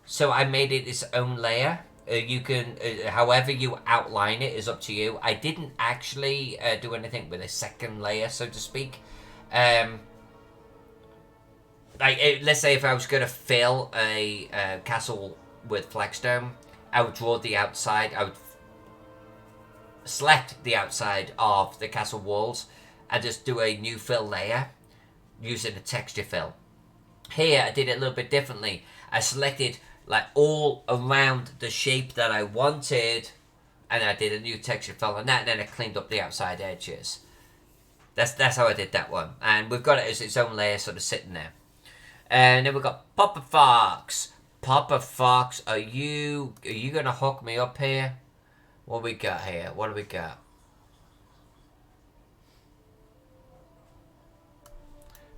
Speaker 1: So I made it its own layer. You can, however you outline it is up to you. I didn't actually do anything with a second layer, so to speak. Let's say if I was going to fill a castle with flagstone, I would draw the outside. I would select the outside of the castle walls and just do a new fill layer using a texture fill. Here I did it a little bit differently. I selected like all around the shape that I wanted, and I did a new texture fill on that, and then I cleaned up the outside edges. That's how I did that one, and we've got it as its own layer sort of sitting there. And then we've got Papa Fox. Papa Fox, are you gonna hook me up here? What we got here? What do we got?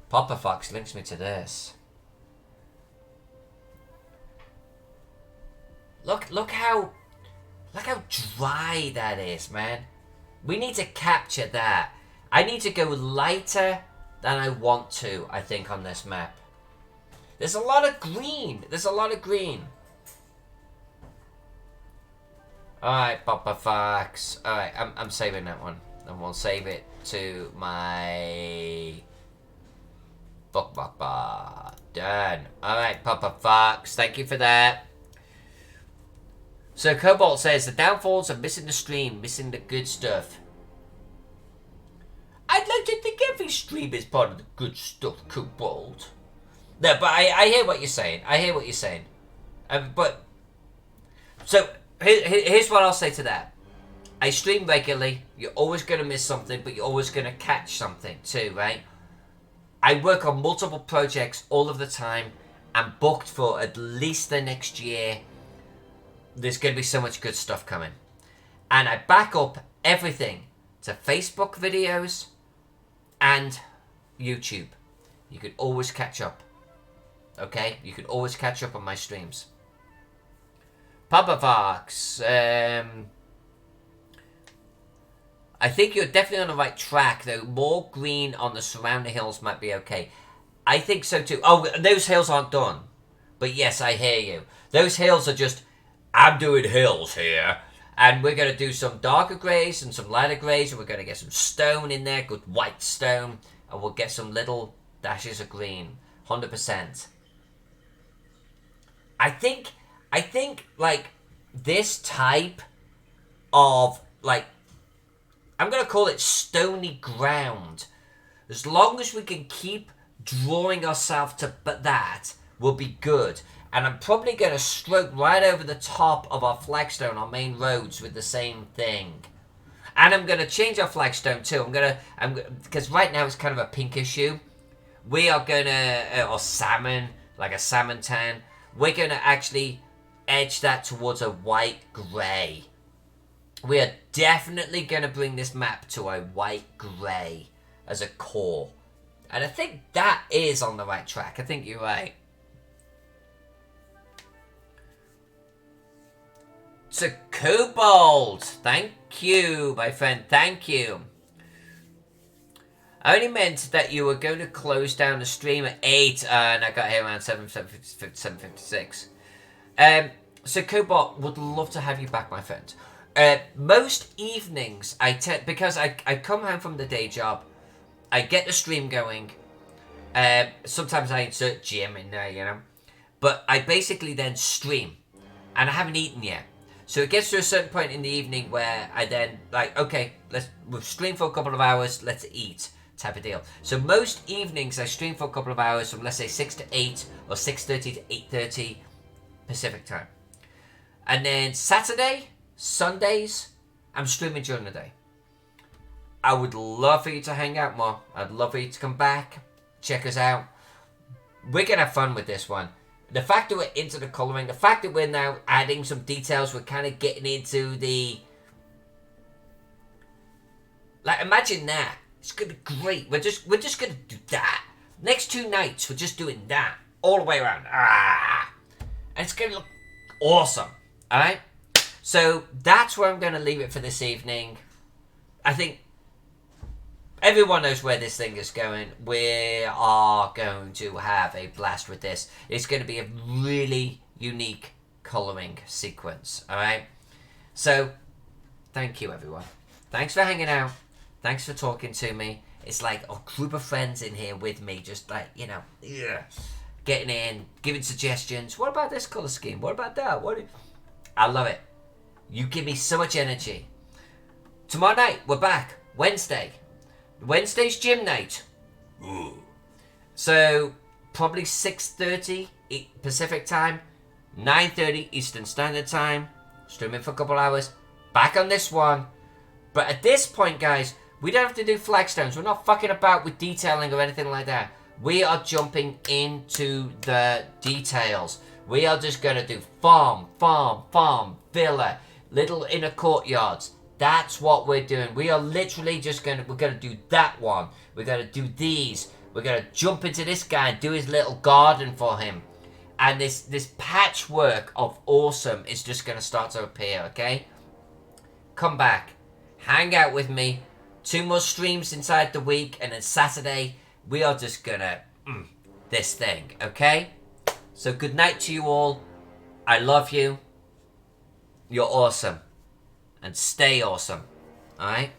Speaker 1: Papa Fox links me to this. Look how dry that is, man. We need to capture that. I need to go lighter than I want to, I think, on this map. There's a lot of green. Alright, Papa Fox. Alright, I'm saving that one. And we'll save it to my bookmark bar. Done. Alright, Papa Fox. Thank you for that. So Cobalt says, the downfalls are missing the stream, missing the good stuff. I'd like to think every stream is part of the good stuff, Cobalt. No, but I hear what you're saying. But, so, here's what I'll say to that. I stream regularly. You're always going to miss something, but you're always going to catch something too, right? I work on multiple projects all of the time. I'm booked for at least the next year. There's going to be so much good stuff coming. And I back up everything to Facebook videos and YouTube. You can always catch up. Okay? You can always catch up on my streams. Papa Fox. I think you're definitely on the right track, though. More green on the surrounding hills might be okay. I think so, too. Oh, those hills aren't done. But yes, I hear you. Those hills are just... I'm doing hills here. And we're going to do some darker greys and some lighter greys. And we're going to get some stone in there. Good white stone. And we'll get some little dashes of green. 100%. I think, like, this type of, like, I'm going to call it stony ground. As long as we can keep drawing ourselves to that, we'll be good. And I'm probably going to stroke right over the top of our flagstone on main roads with the same thing. And I'm going to change our flagstone too. Because right now it's kind of a pinkish hue. We are going to, or salmon, like a salmon tan. We're going to actually edge that towards a white grey. We are definitely going to bring this map to a white grey as a core. And I think that is on the right track. I think you're right. So, Cobalt, thank you, my friend, thank you. I only meant that you were going to close down the stream at 8, and I got here around 7:56. So, Cobalt, would love to have you back, my friend. Most evenings, because I come home from the day job, I get the stream going. Sometimes I insert gym in there, you know. But I basically then stream, and I haven't eaten yet. So it gets to a certain point in the evening where I then, like, okay, we've streamed for a couple of hours, let's eat, type of deal. So most evenings I stream for a couple of hours from, let's say, 6 to 8 or 6:30 to 8:30 Pacific time. And then Saturday, Sundays, I'm streaming during the day. I would love for you to hang out more. I'd love for you to come back, check us out. We're going to have fun with this one. The fact that we're into the colouring, the fact that we're now adding some details, we're kind of getting into the... Like, imagine that. It's going to be great. We're just going to do that. Next 2 nights, we're just doing that. All the way around. And it's going to look awesome. Alright? So, that's where I'm going to leave it for this evening. I think everyone knows where this thing is going. We are going to have a blast with this. It's going to be a really unique colouring sequence. Alright? So, thank you everyone. Thanks for hanging out. Thanks for talking to me. It's like a group of friends in here with me, just like, getting in, giving suggestions. What about this colour scheme? What about that? I love it. You give me so much energy. Tomorrow night, we're back. Wednesday. Wednesday's gym night. Ooh. So, probably 6:30 Pacific time, 9:30 Eastern Standard Time. Streaming for a couple hours. Back on this one. But at this point, guys, we don't have to do flagstones. We're not fucking about with detailing or anything like that. We are jumping into the details. We are just going to do farm, villa, little inner courtyards. That's what we're doing. We are literally just we're going to do that one. We're going to do these. We're going to jump into this guy and do his little garden for him. And this patchwork of awesome is just going to start to appear, okay? Come back. Hang out with me. 2 more streams inside the week. And then Saturday, we are just going to this thing, okay? So good night to you all. I love you. You're awesome. And stay awesome. Alright?